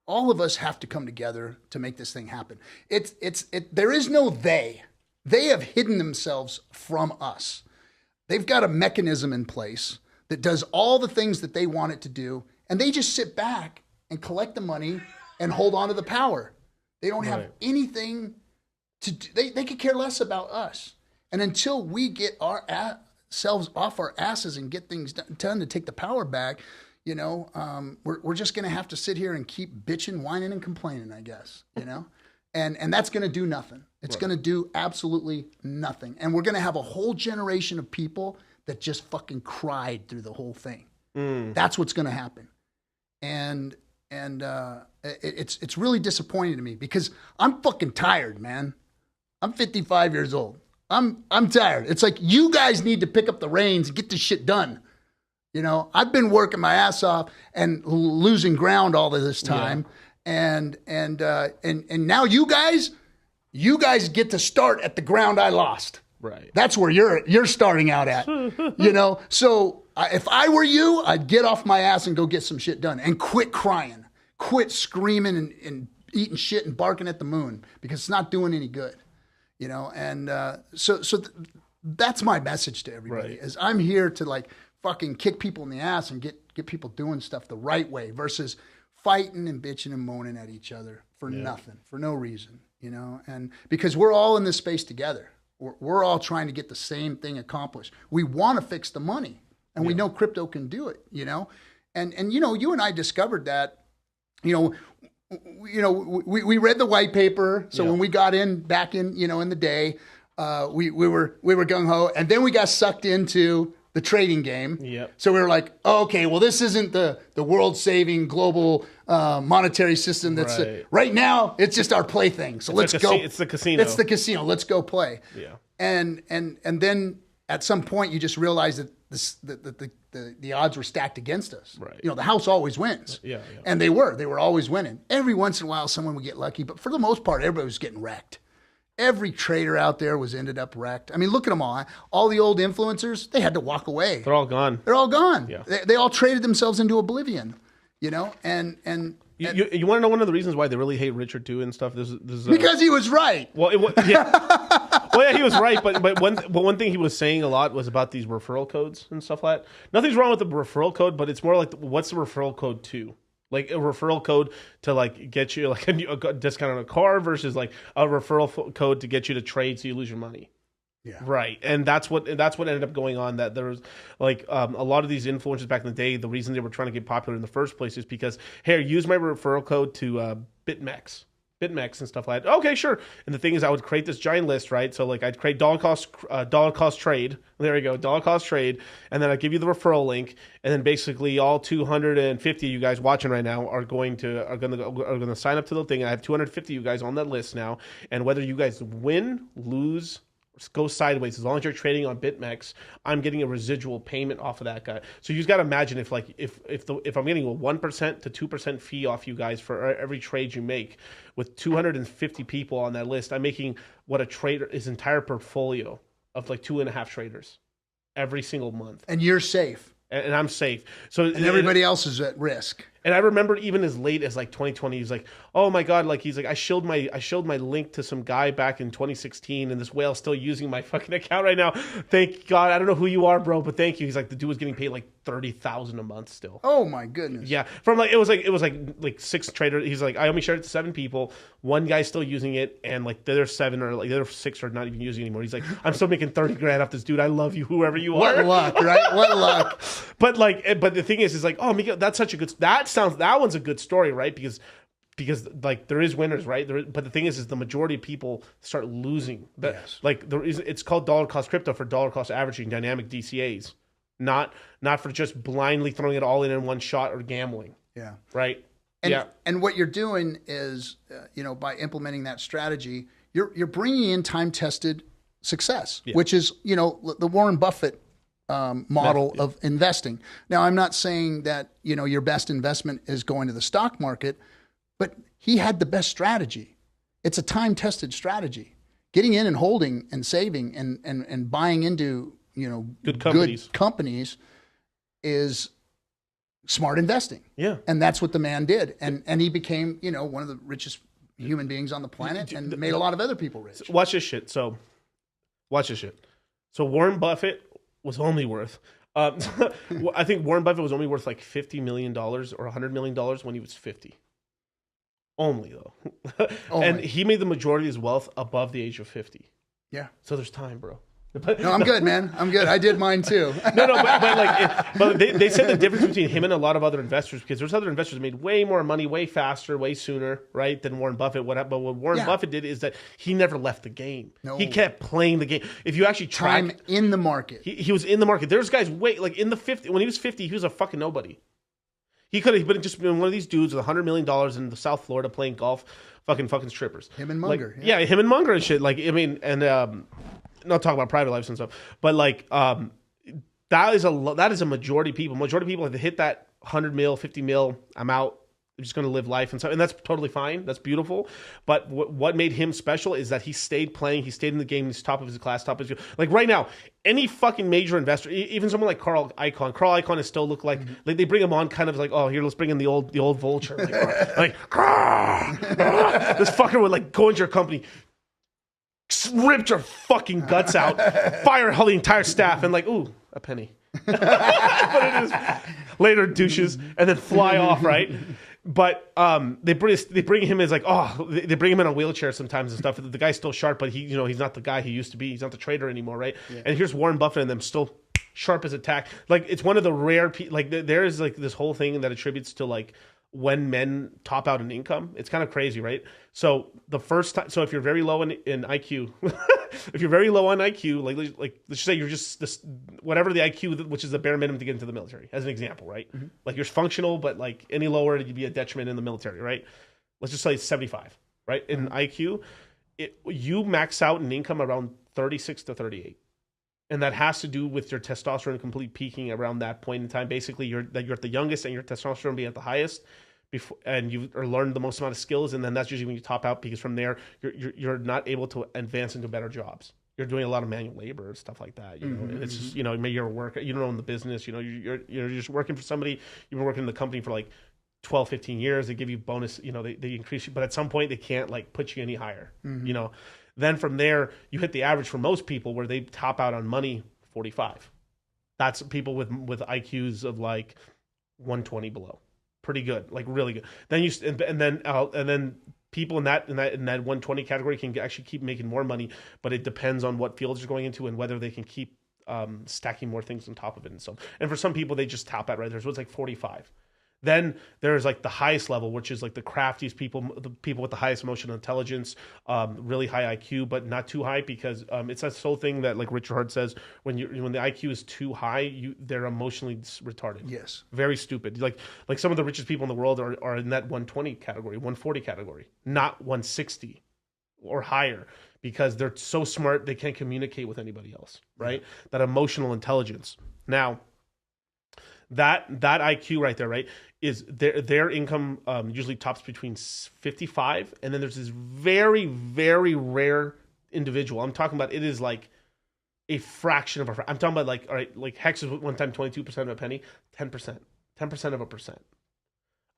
all of us have to come together to make this thing happen. There is no they. They have hidden themselves from us. They've got a mechanism in place that does all the things that they want it to do, and they just sit back and collect the money and hold on to the power. They don't have anything to do. They could care less about us. And until we get ourselves off our asses and get things done to take the power back, you know, we're just going to have to sit here and keep bitching, whining, and complaining, I guess, you know? And that's going to do nothing. It's going to do absolutely nothing. And we're going to have a whole generation of people that just fucking cried through the whole thing. That's what's going to happen. And it's really disappointing to me because I'm fucking tired, man. I'm 55 years old. I'm tired. It's like you guys need to pick up the reins and get this shit done. You know, I've been working my ass off and losing ground all of this time, and now you guys get to start at the ground I lost. Right. That's where you're starting out at. You know, so if I were you, I'd get off my ass and go get some shit done and quit crying, quit screaming eating shit and barking at the moon because it's not doing any good, you know. And that's my message to everybody: is I'm here to like fucking kick people in the ass and get people doing stuff the right way versus fighting and bitching and moaning at each other for nothing, for no reason, you know. And because we're all in this space together, we're all trying to get the same thing accomplished. We want to fix the money, and we know crypto can do it, you know. And you know, you and I discovered that, you know, we read the white paper. So when we got back in, you know, in the day, we were gung ho, and then we got sucked into the trading game. Yep. So we were like, oh, okay, well, this isn't the world-saving global monetary system. That's right now. It's just our plaything. So let's go. It's the casino. It's the casino. Let's go play. Yeah. And then at some point you just realize that the odds were stacked against us. Right. You know, the house always wins. Yeah. And they were always winning. Every once in a while, someone would get lucky, but for the most part, everybody was getting wrecked. Every trader out there ended up wrecked. I mean, look at them all. All the old influencers, they had to walk away. They're all gone. Yeah. They all traded themselves into oblivion, you know? And you want to know one of the reasons why they really hate Richard too and stuff? This is because he was right. Well, he was right. But one thing he was saying a lot was about these referral codes and stuff like that. Nothing's wrong with the referral code, but it's more like what's the referral code to? Like a referral code to like get you like a discount on a car versus like a referral code to get you to trade so you lose your money. Yeah. Right. And that's what ended up going on. That there was like a lot of these influencers back in the day, the reason they were trying to get popular in the first place is because, hey, use my referral code to BitMEX and stuff like that. Okay, sure. And the thing is, I would create this giant list, right? So like I'd create dollar cost trade. There we go, dollar cost trade, and then I'd give you the referral link, and then basically all 250 of you guys watching right now are going to sign up to the thing. I have 250 of you guys on that list now, and whether you guys win, lose, go sideways, as long as you're trading on BitMEX, I'm getting a residual payment off of that guy. So you just got to imagine if I'm getting a 1% to 2% fee off you guys for every trade you make, with 250 people on that list, I'm making what a trader, his entire portfolio of like 2.5 traders every single month. And you're safe. And I'm safe. So and everybody else is at risk. And I remember even as late as like 2020, he's like, "Oh my God!" Like he's like, "I showed my link to some guy back in 2016, and this whale's still using my fucking account right now. Thank God. I don't know who you are, bro, but thank you." He's like, the dude was getting paid like $30,000 a month still. Oh my goodness. Yeah, from like it was like 6 traders. He's like, I only shared it to 7 people. One guy's still using it, and like the other 7 or like the other 6 are not even using it anymore. He's like, I'm still making 30 grand off this dude. I love you, whoever you are. What luck, right? What luck. But the thing is like, oh, Miguel, that's such a good. That one's a good story, right? Because like there is winners, right? But the thing is the majority of people start losing. Yes. Like it's called dollar cost crypto for dollar cost averaging, dynamic DCAs, not for just blindly throwing it all in one shot or gambling. Yeah. Right. And what you're doing is, by implementing that strategy, you're bringing in time tested success, which is the Warren Buffett model of investing. Now, I'm not saying that, your best investment is going to the stock market, but he had the best strategy. It's a time-tested strategy. Getting in and holding and saving and buying into, good companies is smart investing. Yeah. And that's what the man did. And he became, one of the richest human beings on the planet and made a lot of other people rich. Watch this shit. So Warren Buffett was only worth, I think Warren Buffett was only worth like $50 million or $100 million when he was 50. Only though. And he made the majority of his wealth above the age of 50. Yeah. So there's time, bro. No, I'm good, man. I'm good. I did mine too. but they said the difference between him and a lot of other investors, because there's other investors that made way more money, way faster, way sooner, right, than Warren Buffett. But what Warren Buffett did is that he never left the game. No. He kept playing the game. If you actually track time in the market, he was in the market. There's guys in the 50 when he was 50, he was a fucking nobody. He could have just been one of these dudes with $100 million in the South Florida playing golf, fucking strippers. Him and Munger. Him and Munger and shit. Like, I mean, and not talking about private lives and stuff, but like that is a majority of people. Majority of people have hit that 100 mil, 50 mil. I'm out. just going to live life and stuff. And that's totally fine. That's beautiful. But what made him special is that he stayed playing. He stayed in the game. He's top of his class, top of his... Like right now, any fucking major investor, even someone like Carl Icahn is still look like they bring him on kind of like, oh, here, let's bring in the old vulture. Like this fucker would like go into your company, ripped your fucking guts out, fire the entire staff, and like, ooh, a penny. But it is later douches and then fly off, right? But they bring him as like, oh, they bring him in a wheelchair sometimes and stuff. The guy's still sharp, but he's not the guy he used to be. He's not the trader anymore, right? Yeah. And here's Warren Buffett and them still sharp as a tack. Like it's one of the rare like there is like this whole thing that attributes to like when men top out in income. It's kind of crazy, right? So the first time, so if you're very low in IQ, if you're very low on IQ, like let's just say you're just this, whatever the IQ, which is the bare minimum to get into the military, as an example, right? Mm-hmm. Like you're functional, but like any lower, you'd be a detriment in the military, right? Let's just say 75, right? In IQ, you max out in income around 36 to 38. And that has to do with your testosterone complete peaking around that point in time. Basically, you're at the youngest and your testosterone being at the highest, and you've learned the most amount of skills, and then that's usually when you top out, because from there you're not able to advance into better jobs. You're doing a lot of manual labor and stuff like that, you know. And it's just, maybe you're a worker, you don't own the business, you're just working for somebody. You've been working in the company for like 12, 15 years. They give you bonus, they increase you, but at some point they can't like put you any higher, Then from there, you hit the average for most people where they top out on money 45. That's people with IQs of like 120 below. Pretty good, like really good. Then and then people in that 120 category can actually keep making more money, but it depends on what fields you're going into and whether they can keep stacking more things on top of it. And for some people, they just top out right there. So it's like 45. Then there's like the highest level, which is like the craftiest people, the people with the highest emotional intelligence, really high IQ, but not too high, because it's that whole thing that like Richard Hart says, when the IQ is too high, they're emotionally retarded. Yes, very stupid. Like some of the richest people in the world are in that 120 category, 140 category, not 160 or higher, because they're so smart they can't communicate with anybody else, right? Yeah. That emotional intelligence. Now, that IQ right there, right, is their income usually tops between 55, and then there's this very, very rare individual. I'm talking about, it is like a fraction of I'm talking about like, all right, like Hex is one time 22% of a penny, 10% of a percent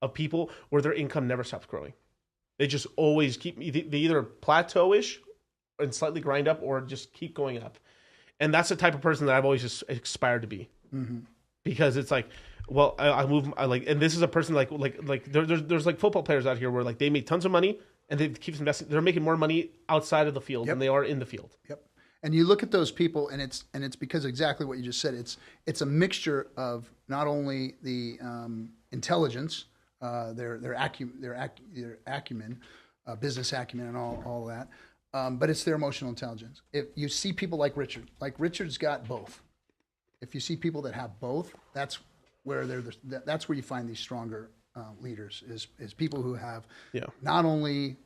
of people where their income never stops growing. They just always keep, they either plateau-ish and slightly grind up, or just keep going up. And that's the type of person that I've always just aspired to be. Mm-hmm. Because it's like, well, and this is a person like there's like football players out here where like they make tons of money and they keep investing. They're making more money outside of the field than they are in the field. Yep. And you look at those people, and it's because exactly what you just said. It's a mixture of not only the intelligence, their acumen, business acumen, and all that, but it's their emotional intelligence. If you see people like Richard's got both. If you see people that have both, that's where that's where you find these stronger leaders. Is people who have not only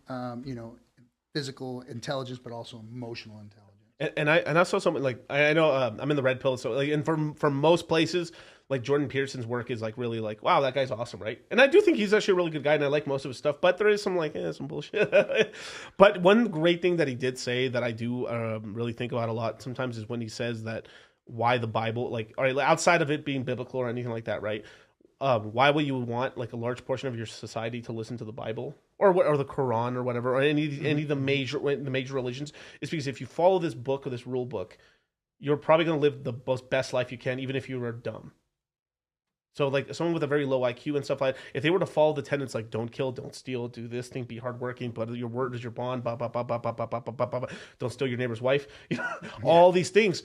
physical intelligence, but also emotional intelligence. And I saw something like, I know I'm in the red pill, so like, and from most places, like Jordan Peterson's work is like really like, wow, that guy's awesome, right? And I do think he's actually a really good guy, and I like most of his stuff, but there is some like some bullshit. But one great thing that he did say that I do really think about a lot sometimes is when he says that, why the Bible, like, all right, outside of it being biblical or anything like that, right? Why would you want like a large portion of your society to listen to the Bible or the Quran or whatever, or any of the major religions? It's because if you follow this book or this rule book, you're probably going to live the best life you can, even if you were dumb. So like someone with a very low IQ and stuff like that, if they were to follow the tenets like don't kill, don't steal, do this thing, be hardworking, but your word is your bond, don't steal your neighbor's wife, all these things.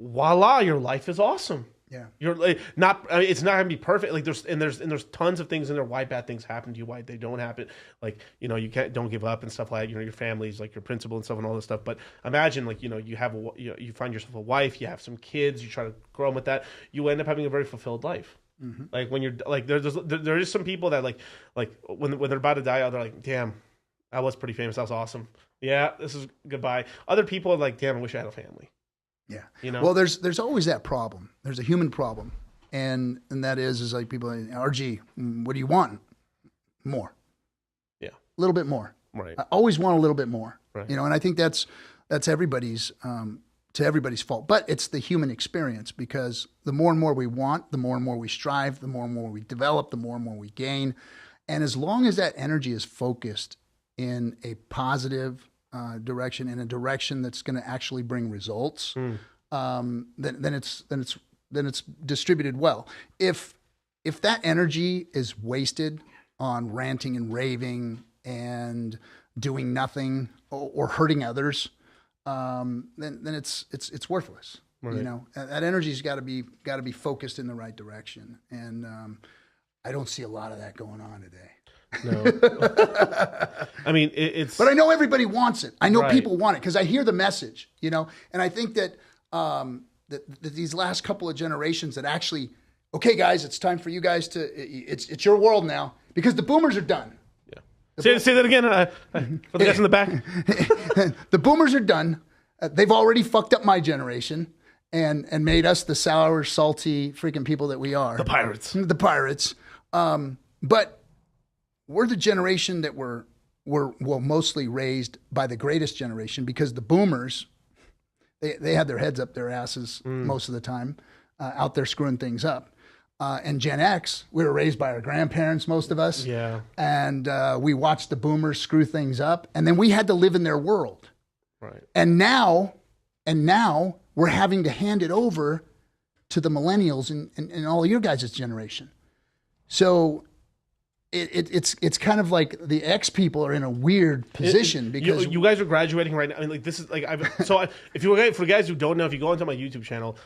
Voila, your life is awesome. Yeah, you're like, not. I mean, it's not gonna be perfect. Like there's tons of things in there why bad things happen to you, why they don't happen. Like you don't give up and stuff like that. Your family's like your principal and stuff and all this stuff. But imagine like you have you find yourself a wife, you have some kids, you try to grow them with that. You end up having a very fulfilled life. Mm-hmm. Like when you're like there is some people that like when they're about to die, they're like, damn, I was pretty famous, that was awesome. Yeah, this is goodbye. Other people are like, damn, I wish I had a family. Yeah. Well, there's always that problem. There's a human problem, and that is like people, RG, what do you want? more. Yeah. A little bit more. Right. I always want a little bit more. Right. You know, and I think that's everybody's to everybody's fault. But it's the human experience, because the more and more we want, the more and more we strive, the more and more we develop, the more and more we gain. And as long as that energy is focused in a positive direction, in a direction that's going to actually bring results, then it's distributed well. If that energy is wasted on ranting and raving and doing nothing or hurting others, then it's worthless. Right. You know, that energy's got to be focused in the right direction, and I don't see a lot of that going on today. No, I mean it's. But I know everybody wants it. I know Right. people want it because I hear the message. You know, and I think that that these last couple of generations that actually, okay, guys, it's time for you guys to. It's your world now, because the boomers are done. Say that again for the guys in the back. The boomers are done. They've already fucked up my generation and made us the sour, salty freaking people that we are. The pirates. The pirates. But we're the generation that were mostly raised by the greatest generation, because the boomers, they had their heads up their asses most of the time, out there screwing things up. And Gen X, we were raised by our grandparents, most of us. Yeah. And we watched the boomers screw things up, and then we had to live in their world. Right. And now we're having to hand it over to the millennials and all your guys' generation. So it's kind of like the X people are in a weird position, because you guys are graduating right now. I mean, like, this is like if for guys who don't know, if you go into my YouTube channel,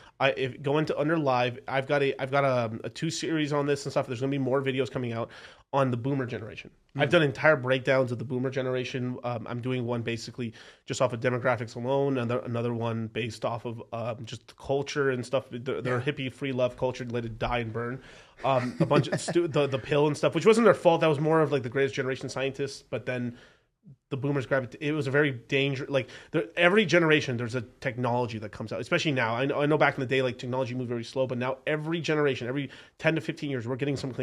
go into under live, I've got a 2 series on this and stuff. There's gonna be more videos coming out on the boomer generation. I've done entire breakdowns of the boomer generation. I'm doing one basically just off of demographics alone, and another one based off of just the culture and stuff. Their hippie free love culture, let it die and burn. A bunch of the pill and stuff, which wasn't their fault. That was more of like the greatest generation scientists. But then the boomers grabbed it. It was a very dangerous. Like every generation, there's a technology that comes out. Especially now, I know back in the day, like technology moved very slow. But now every generation, every 10 to 15 years, we're getting some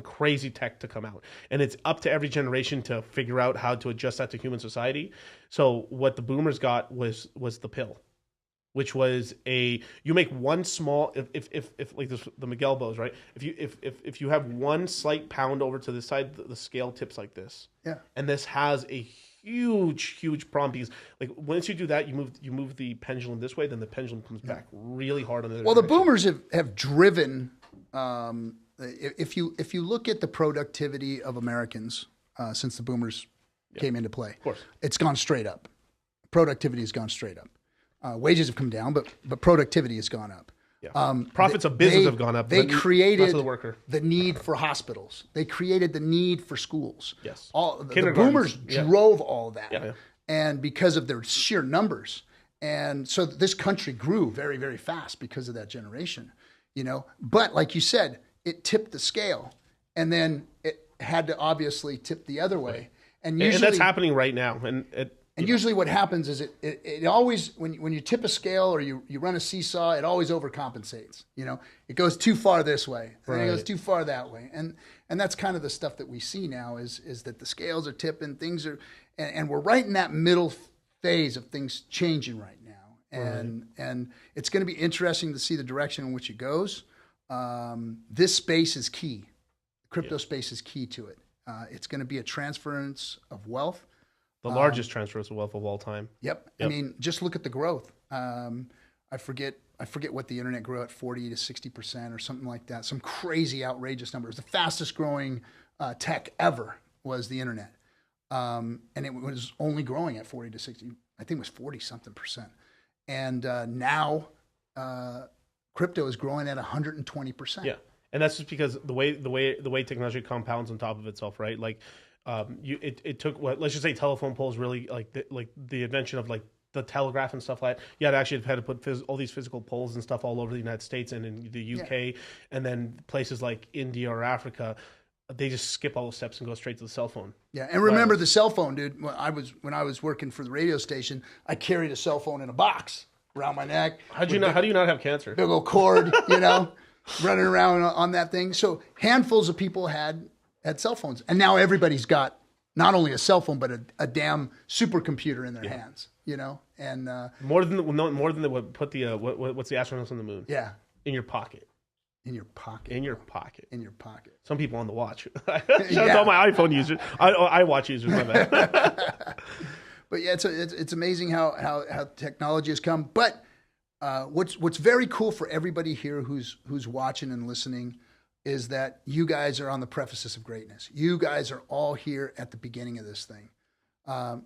crazy tech to come out, and it's up to every generation to figure out how to adjust that to human society. So what the boomers got was the pill, which was you make one small, if like this, the Miguel bows, right? If you have one slight pound over to this side, the scale tips like this. Yeah. And this has a huge problem, because like once you do that, you move the pendulum this way, then the pendulum comes back really hard on the other Well, the direction. boomers have driven. If you look at the productivity of Americans since the boomers came into play, of course, it's gone straight up. Productivity has gone straight up. Wages have come down, but productivity has gone up. Yeah. Profits of business have gone up. They created the worker. The need for hospitals. They created the need for schools. Yes. The boomers drove all that. Yeah. And because of their sheer numbers. And so this country grew very, very fast because of that generation. You know, but like you said, it tipped the scale, and then it had to obviously tip the other way. Right. And usually, that's happening right now. And usually what happens is it always, when you tip a scale or you run a seesaw, it always overcompensates. You know, it goes too far this way, and then it goes too far that way. And that's kind of the stuff that we see now is that the scales are tipping, things are, and we're right in that middle phase of things changing right now. And it's going to be interesting to see the direction in which it goes. This space is key. Crypto space is key to it. It's going to be a transference of wealth. The largest transfer of wealth of all time. Yep. I mean, just look at the growth. I forget what the internet grew at, 40 to 60% or something like that. Some crazy, outrageous numbers. The fastest growing tech ever was the internet. And it was only growing at 40 to 60. I think it was 40 something percent. And now crypto is growing at 120%. Yeah. And that's just because the way technology compounds on top of itself, right? Like, it took let's just say telephone poles really like the invention of like the telegraph and stuff like that. You had to put all these physical poles and stuff all over the United States and in the UK, and then places like India or Africa, they just skip all the steps and go straight to the cell phone. Yeah, and remember the cell phone, dude. When I was working for the radio station, I carried a cell phone in a box around my neck. How do you not have cancer? Big old cord, you know, running around on that thing. So handfuls of people had had cell phones, and now everybody's got not only a cell phone but a damn supercomputer in their hands. And more than they would put the what's the astronauts on the moon? Yeah, in your pocket. In your pocket. In your pocket. In your pocket. Some people on the watch. Shout out to all my iPhone users, iWatch users. My bad. But yeah, it's amazing how technology has come. But what's very cool for everybody here who's watching and listening is that you guys are on the precipice of greatness. You guys are all here at the beginning of this thing.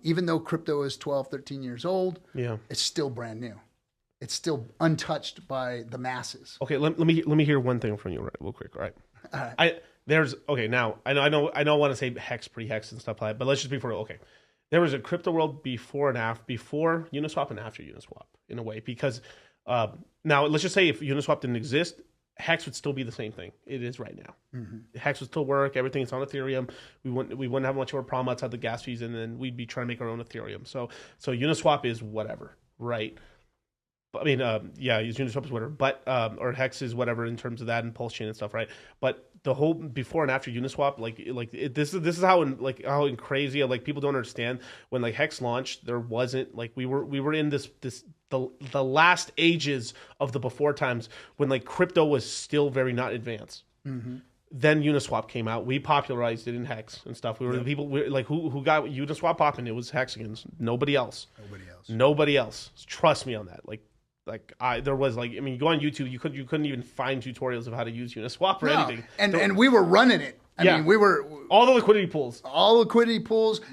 Even though crypto is 12, 13 years old, it's still brand new. It's still untouched by the masses. Okay, let me hear one thing from you real quick. All right. Now I know I want to say hex, pre-hex, and stuff like that, but let's just be for real. Okay, there was a crypto world before Uniswap and after Uniswap in a way, because now let's just say if Uniswap didn't exist, hex would still be the same thing it is right now. Mm-hmm. Hex would still work. Everything's on Ethereum. We wouldn't have much of a problem outside the gas fees, and then we'd be trying to make our own Ethereum. So Uniswap is whatever, right? I mean, Uniswap is whatever, but or Hex is whatever in terms of that, and Pulsechain and stuff, right? But the whole before and after Uniswap, this is how crazy, like, people don't understand when like Hex launched, there wasn't like we were in the last ages of the before times when like crypto was still very not advanced. Mm-hmm. Then Uniswap came out. We popularized it in Hex and stuff. We were the people who got Uniswap popping. It was Hexagons. Nobody else. Trust me on that. There was you go on YouTube, you couldn't even find tutorials of how to use Uniswap or anything. And we were running it. I mean, we were all the liquidity pools.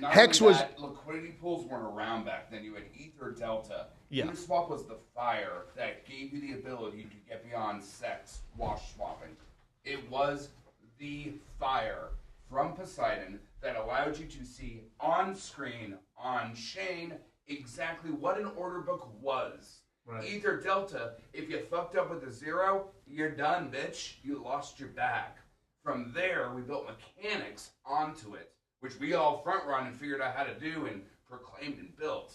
Not Hex only was that, liquidity pools weren't around back then. You had Ether, Delta. Yeah. Uniswap was the fire that gave you the ability to get beyond sex wash swapping. It was the fire from Poseidon that allowed you to see on screen, on chain, exactly what an order book was. Right. Ether, Delta, if you fucked up with a zero, you're done, bitch. You lost your bag. From there, we built mechanics onto it, which we all front run and figured out how to do and proclaimed and built.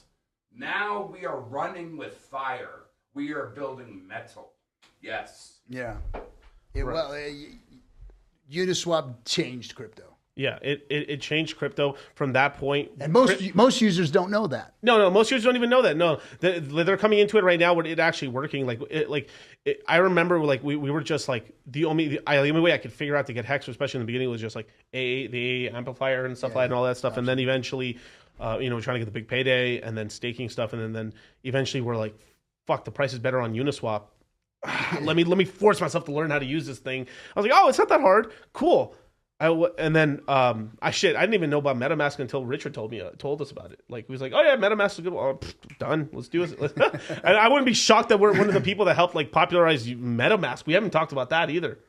Now we are running with fire. We are building metal. Yes. Yeah. Uniswap changed crypto. Yeah, it changed crypto from that point. And most users don't know that. No, most users don't even know that. No, they're coming into it right now where it actually working. I remember we were just like the only way I could figure out to get Hex, especially in the beginning, was just like the AA amplifier and stuff like that and all that stuff. Absolutely. And then eventually, we're trying to get the big payday and then staking stuff, and then eventually we're like, fuck, the price is better on Uniswap. let me force myself to learn how to use this thing. I was like, oh, it's not that hard. Cool. I didn't even know about MetaMask until Richard told us about it. Like, he was like, "Oh yeah, MetaMask is good." Oh, done. Let's do it. And I wouldn't be shocked that we're one of the people that helped like popularize MetaMask. We haven't talked about that either.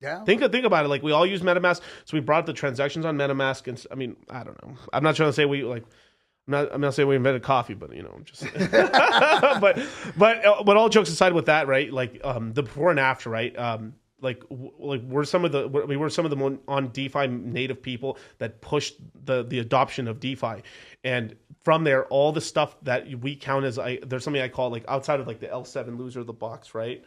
Yeah. Think about it. Like, we all use MetaMask, so we brought the transactions on MetaMask. And I mean, I don't know. I'm not trying to say I'm not saying we invented coffee, but just. but all jokes aside with that, right? Like, the before and after, right? We're some of the on DeFi native people that pushed the adoption of DeFi, and from there, all the stuff that we count as there's something I call like outside of like the L7 loser of the box, right?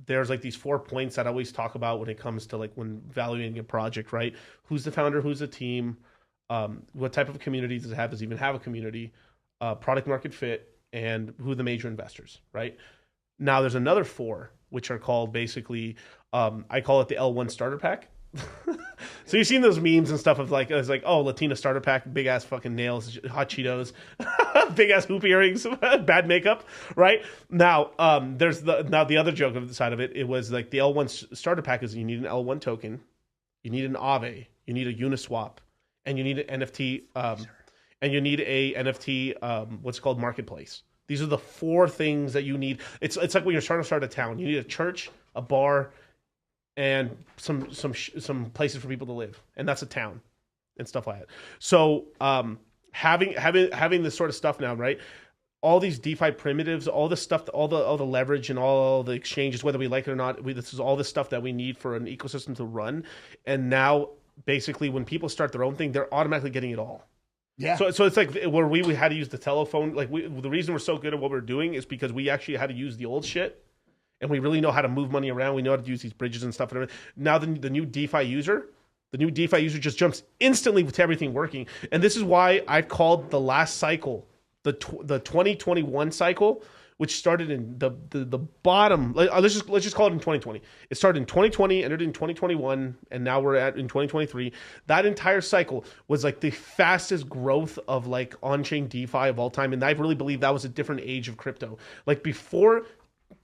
There's like these 4 points that I always talk about when it comes to like when valuing a project, right? Who's the founder? Who's the team? What type of community does it have? Does it even have a community? Product market fit, and who are the major investors, right? Now there's another 4, which are called basically, I call it the L1 starter pack. So you've seen those memes and stuff of like, it's like, oh, Latina starter pack, big ass fucking nails, hot Cheetos, big ass hoop earrings, bad makeup, right? Now, there's the other joke of the side of it. It was like the L1 starter pack is you need an L1 token, you need an Aave, you need a Uniswap, and you need an NFT, and you need a NFT, what's called marketplace. These are the 4 things that you need. It's like when you're trying to start a town. You need a church, a bar, and some places for people to live, and that's a town, and stuff like that. So having this sort of stuff now, right? All these DeFi primitives, all this stuff, all the leverage and all the exchanges, whether we like it or not, this is all the stuff that we need for an ecosystem to run. And now, basically, when people start their own thing, they're automatically getting it all. Yeah. So it's like where we had to use the telephone. Like, the reason we're so good at what we're doing is because we actually had to use the old shit, and we really know how to move money around. We know how to use these bridges and stuff. And everything. Now the new DeFi user, The new DeFi user just jumps instantly with everything working. And this is why I've called the last cycle, the 2021 cycle, which started in the bottom. Let's just call it in 2020. It started in 2020, entered in 2021, and now we're in 2023. That entire cycle was like the fastest growth of like on-chain DeFi of all time. And I really believe that was a different age of crypto. Like before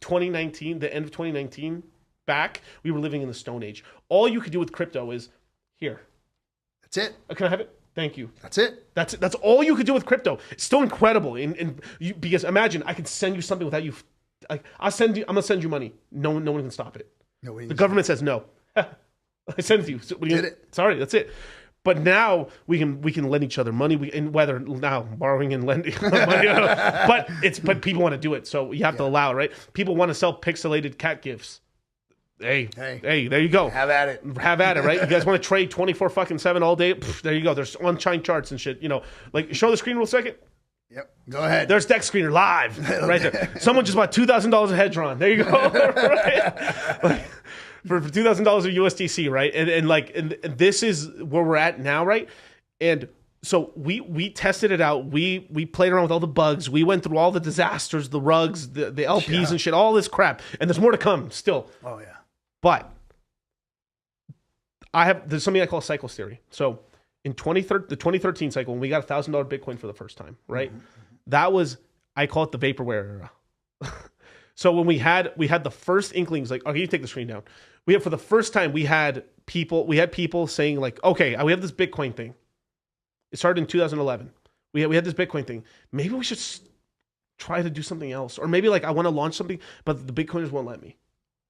2019, the end of 2019, back, we were living in the Stone Age. All you could do with crypto is here. That's it. Can I have it? Thank you. That's it. That's all you could do with crypto. It's still incredible. Because imagine I could send you something without you. Like I'm gonna send you money. No one can stop it. The government says no. I send it to you. So, Did it? Sorry, that's it. But now we can lend each other money. And whether now borrowing and lending money, but people want to do it, so you have to allow it, right? People want to sell pixelated cat gifts. Hey, there you go. Have at it. Have at it, right? You guys want to trade 24/7 all day? Pff, there you go. There's on-chain charts and shit. Like show the screen real second. Yep. Go ahead. There's Dex Screener live right there. Someone just bought $2,000 of Hedron. There you go. Right? Like, for $2,000 of USDC, right? And this is where we're at now, right? And so we tested it out. We played around with all the bugs. We went through all the disasters, the rugs, the LPs and shit, all this crap. And there's more to come still. Oh yeah. But there's something I call cycles theory. So in the 2013 cycle, when we got $1,000 Bitcoin for the first time, right? Mm-hmm. That was, I call it the vaporware era. So when we had the first inklings, like, okay, you take the screen down. For the first time, we had people saying like, okay, we have this Bitcoin thing. It started in 2011. We had this Bitcoin thing. Maybe we should try to do something else. Or maybe like I want to launch something, but the Bitcoiners won't let me.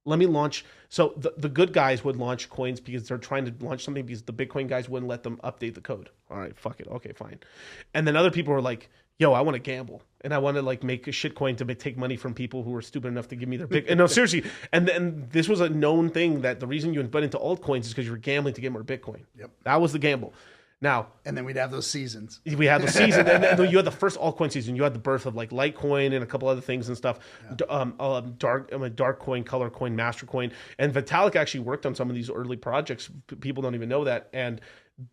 Let me launch. So the good guys would launch coins because they're trying to launch something because the Bitcoin guys wouldn't let them update the code. All right, fuck it. Okay, fine. And then other people were like, yo, I want to gamble. And I want to like make a shit coin to take money from people who are stupid enough to give me their Bitcoin. And no, seriously. And then this was a known thing that the reason you went into altcoins is because you were gambling to get more Bitcoin. Yep. That was the gamble. Now, and then we'd have those seasons. We had the season, and then you had the first altcoin season. You had the birth of like Litecoin and a couple other things and stuff. Yeah. Dark coin, color coin, master coin, and Vitalik actually worked on some of these early projects. People don't even know that, and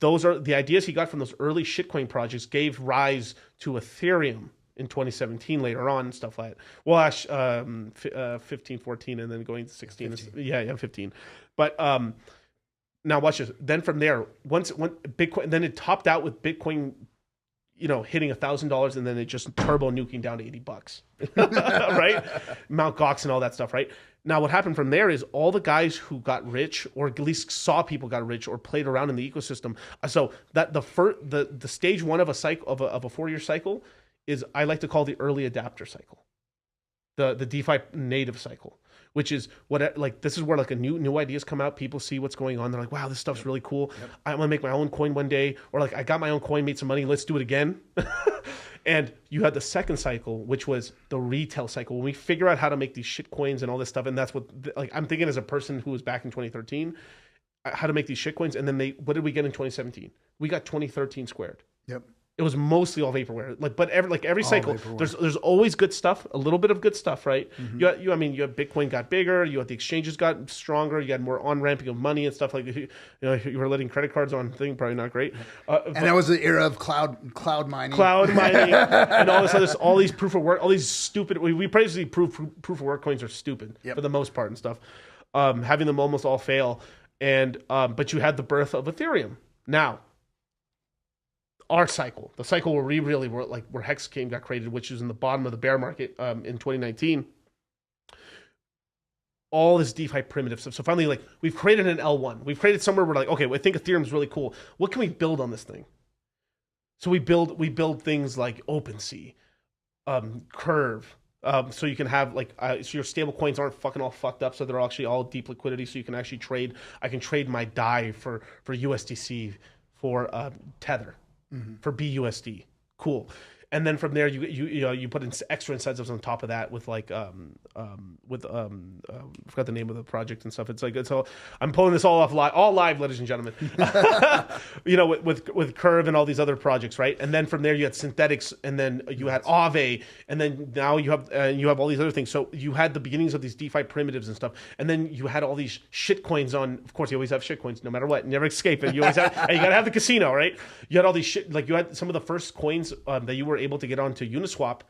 those are the ideas he got from those early shitcoin projects gave rise to Ethereum in 2017. Later on, stuff like that. Well, 15, 14, and then going to 16. 15. Yeah, 15. But now watch this. Then from there, once Bitcoin, then it topped out with Bitcoin, hitting $1,000, and then it just turbo nuking down to $80, right? Mount Gox and all that stuff, right? Now what happened from there is all the guys who got rich, or at least saw people got rich, or played around in the ecosystem. So that the stage one of a cycle of a 4-year cycle is I like to call the early adapter cycle, the DeFi native cycle. Which is this is where like a new ideas come out. People see what's going on. They're like, wow, this stuff's really cool. Yep. I want to make my own coin one day. Or like, I got my own coin, made some money. Let's do it again. And you had the second cycle, which was the retail cycle. When we figure out how to make these shit coins and all this stuff. And that's what I'm thinking as a person who was back in 2013, how to make these shit coins. And then what did we get in 2017? We got 2013 squared. Yep. It was mostly all vaporware, but every cycle, there's always good stuff, a little bit of good stuff, right? Mm-hmm. You have Bitcoin got bigger, you had the exchanges got stronger, you had more on ramping of money and stuff like you were letting credit cards on thing, probably not great. And that was the era of cloud mining, and all these proof of work, all these stupid. We basically proof of work coins are stupid for the most part and stuff. Having them almost all fail, and but you had the birth of Ethereum now. Our cycle, the cycle where we really were where Hex Game got created, which is in the bottom of the bear market in 2019. All this DeFi primitive stuff. So finally, we've created an L1. We've created somewhere where okay, I think Ethereum is really cool. What can we build on this thing? So we build things like OpenSea, Curve. So you can have so your stable coins aren't fucking all fucked up. So they're actually all deep liquidity. So you can actually trade. I can trade my DAI for USDC for Tether. Mm-hmm. For BUSD. Cool. and then from there you put in extra incentives on top of that with like I forgot the name of the project and stuff. It's like I'm pulling this all live, ladies and gentlemen. With Curve and all these other projects, right? And then from there you had synthetics, and then you had Aave, and then now you have all these other things. So you had the beginnings of these DeFi primitives and stuff, and then you had all these shit coins on. Of course, you always have shit coins, no matter what. You never escape it. You always have, and you gotta have the casino, right? You had all these shit, like you had some of the first coins that you were able to get onto Uniswap.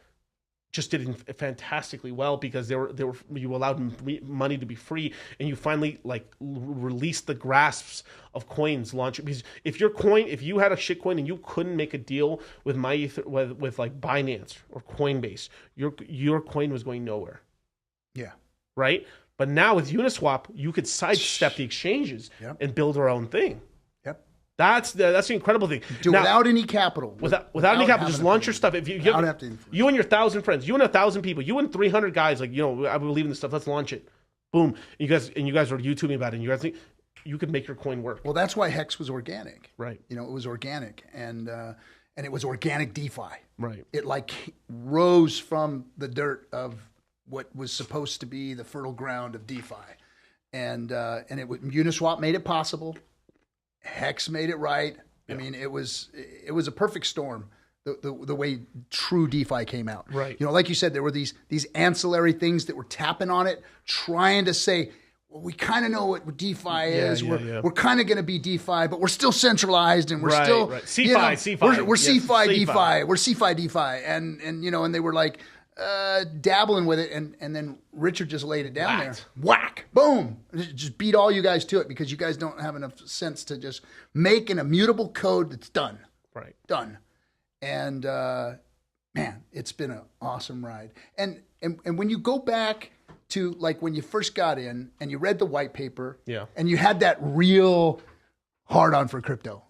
Just did fantastically well because you allowed money to be free, and you finally like released the grasps of coins launch. Because if you had a shit coin and you couldn't make a deal with with like Binance or Coinbase, your coin was going nowhere. Yeah. Right. But now with Uniswap, you could sidestep the exchanges and build our own thing. That's the incredible thing. Without any capital. Without any capital, just launch your stuff. If you and your 1,000 friends, you and 1,000 people, you and 300 guys, like, I believe in this stuff. Let's launch it. Boom. And you guys are YouTubing about it. And you guys think you could make your coin work. Well, that's why Hex was organic. Right. It was organic, and it was organic DeFi. Right. It like rose from the dirt of what was supposed to be the fertile ground of DeFi, and Uniswap made it possible. Hex made it right. Yeah. I mean, it was a perfect storm. The way true DeFi came out. Right. Like you said, there were these ancillary things that were tapping on it, trying to say, well, we kind of know what DeFi is. We're kind of going to be DeFi, but we're still centralized, and we're still CeFi. We're CeFi DeFi. We're CeFi DeFi, and they were like dabbling with it, and then Richard just laid it down there. Whack, boom, just beat all you guys to it because you guys don't have enough sense to just make an immutable code that's done. Right. Done. And man, it's been an awesome ride. And when you go back to like when you first got in and you read the white paper, and you had that real hard on for crypto,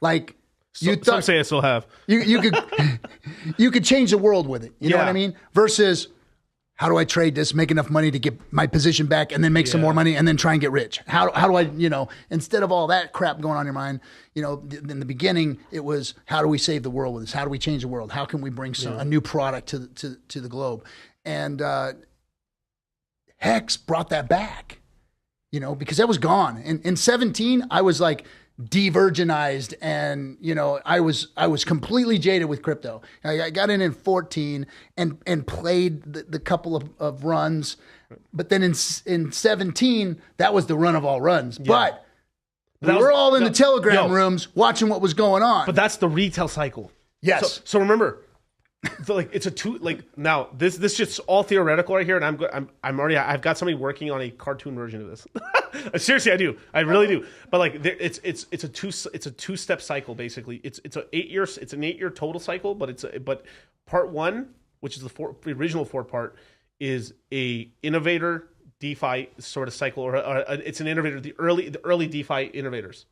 like. Some say I still have. You could change the world with it. You know what I mean? Versus, how do I trade this, make enough money to get my position back, and then make some more money, and then try and get rich? How do I, instead of all that crap going on in your mind, in the beginning, it was, how do we save the world with this? How do we change the world? How can we bring a new product to the globe? And Hex brought that back, because that was gone. In 17, I was like, de-virginized, and I was completely jaded with crypto. I got in 14 and played the couple of runs, but then in 17 that was the run of all runs. But we were all in the Telegram rooms watching what was going on. But that's the retail cycle. Yes. So remember, now this just all theoretical right here, and I've got somebody working on a cartoon version of this. Seriously, I do. I really do. But like, it's a two-step cycle basically. It's an 8-year total cycle, but part one, which is the original 4-part, is a innovator DeFi sort of cycle, or it's an innovator, the early DeFi innovators,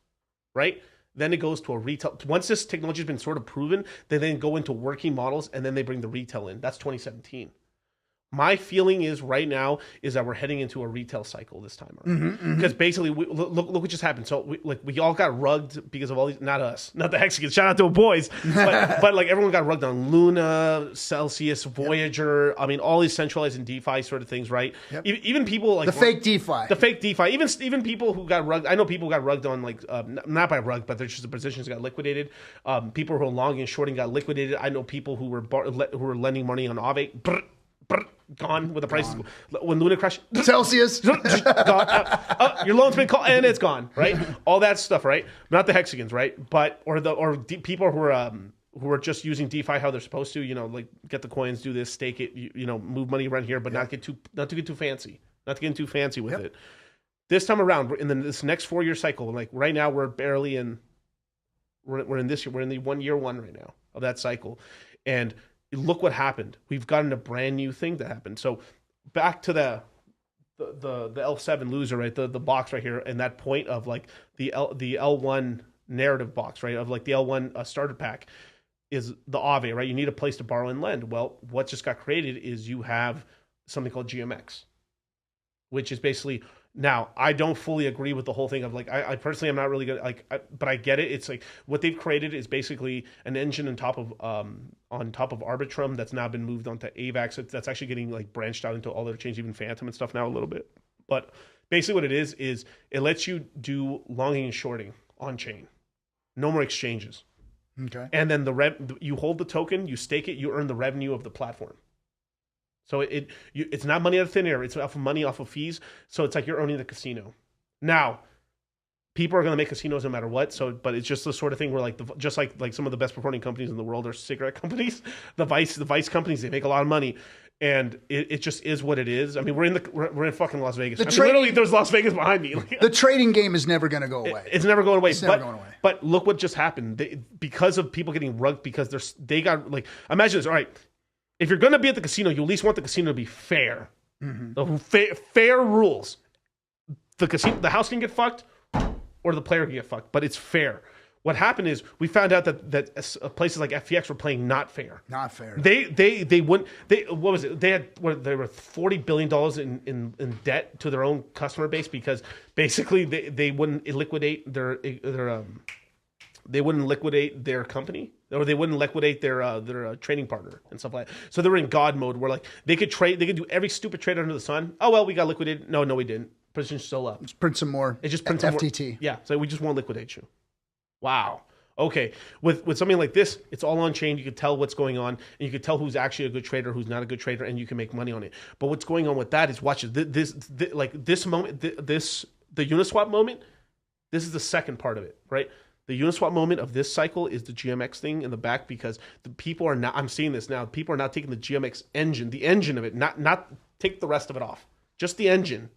right? Then it goes to a retail. Once this technology has been sort of proven, they then go into working models, and then they bring the retail in. That's 2017. My feeling is right now is that we're heading into a retail cycle this time around. Because basically, look what just happened. So we all got rugged because of all these. Not us, not the Hexagons. Shout out to the boys, but like everyone got rugged on Luna, Celsius, Voyager. I mean, all these centralized and DeFi sort of things, right? Yep. Even people like the fake DeFi. Even people who got rugged. I know people got rugged on like not by rug, but there's just the positions got liquidated. People who were long and shorting got liquidated. I know people who were lending money on Aave. Gone with the prices. When Luna crashed, Celsius, gone. Your loan's been called, and it's gone. Right, all that stuff. Right, not the Hexagons. Right, but people who are just using DeFi how they're supposed to. Like get the coins, do this, stake it. Move money around here, but not to get too fancy. Not to get too fancy with it. This time around, this next 4-year cycle, like right now, we're barely in. We're in this year. We're in the 1-year one right now of that cycle, and. Look what happened. We've gotten a brand new thing that happened. So back to the L7 loser, right? The box right here, and that point of like the L1 narrative box, right? Of like the L1 starter pack is the Aave, right? You need a place to borrow and lend. Well, what just got created is you have something called GMX, which is basically Now, I don't fully agree with the whole thing of like, I personally am not really good, but I get it. It's like what they've created is basically an engine on top of Arbitrum that's now been moved onto AVAX. That's actually getting like branched out into all their chains, even Phantom and stuff now a little bit. But basically what it is it lets you do longing and shorting on chain. No more exchanges. Okay. And then you hold the token, you stake it, you earn the revenue of the platform. So it's not money out of thin air. It's off of money off of fees. So it's like you're owning the casino. Now, people are going to make casinos no matter what. So, but it's just the sort of thing where like just like some of the best performing companies in the world are cigarette companies. The vice companies, they make a lot of money, and it just is what it is. I mean, we're in fucking Las Vegas. Literally, there's Las Vegas behind me. The trading game is never going to go away. It's never going away. It's never going away. But look what just happened. Because of people getting rugged because they got like, imagine this. All right. If you're going to be at the casino, you at least want the casino to be fair. Mm-hmm. Fair rules. The house can get fucked or the player can get fucked, but it's fair. What happened is we found out that places like FTX were playing not fair. Not fair. They wouldn't. What was it? They were $40 billion in debt to their own customer base because basically they wouldn't liquidate they wouldn't liquidate their company, or they wouldn't liquidate their trading partner and stuff like that. So they were in God mode where like they could do every stupid trade under the sun. Oh well, we got liquidated. No, we didn't. Position's still up. Just print some more. It just prints some FTT. More. Yeah, so we just won't liquidate you. Wow. Okay. With something like this, it's all on chain. You can tell what's going on, and you can tell who's actually a good trader, who's not a good trader, and you can make money on it. But what's going on with that is watch this moment, the Uniswap moment. This is the second part of it, right? The Uniswap moment of this cycle is the GMX thing in the back because the people are now, I'm seeing this now, people are now taking the GMX engine, the engine of it, not take the rest of it off. Just the engine.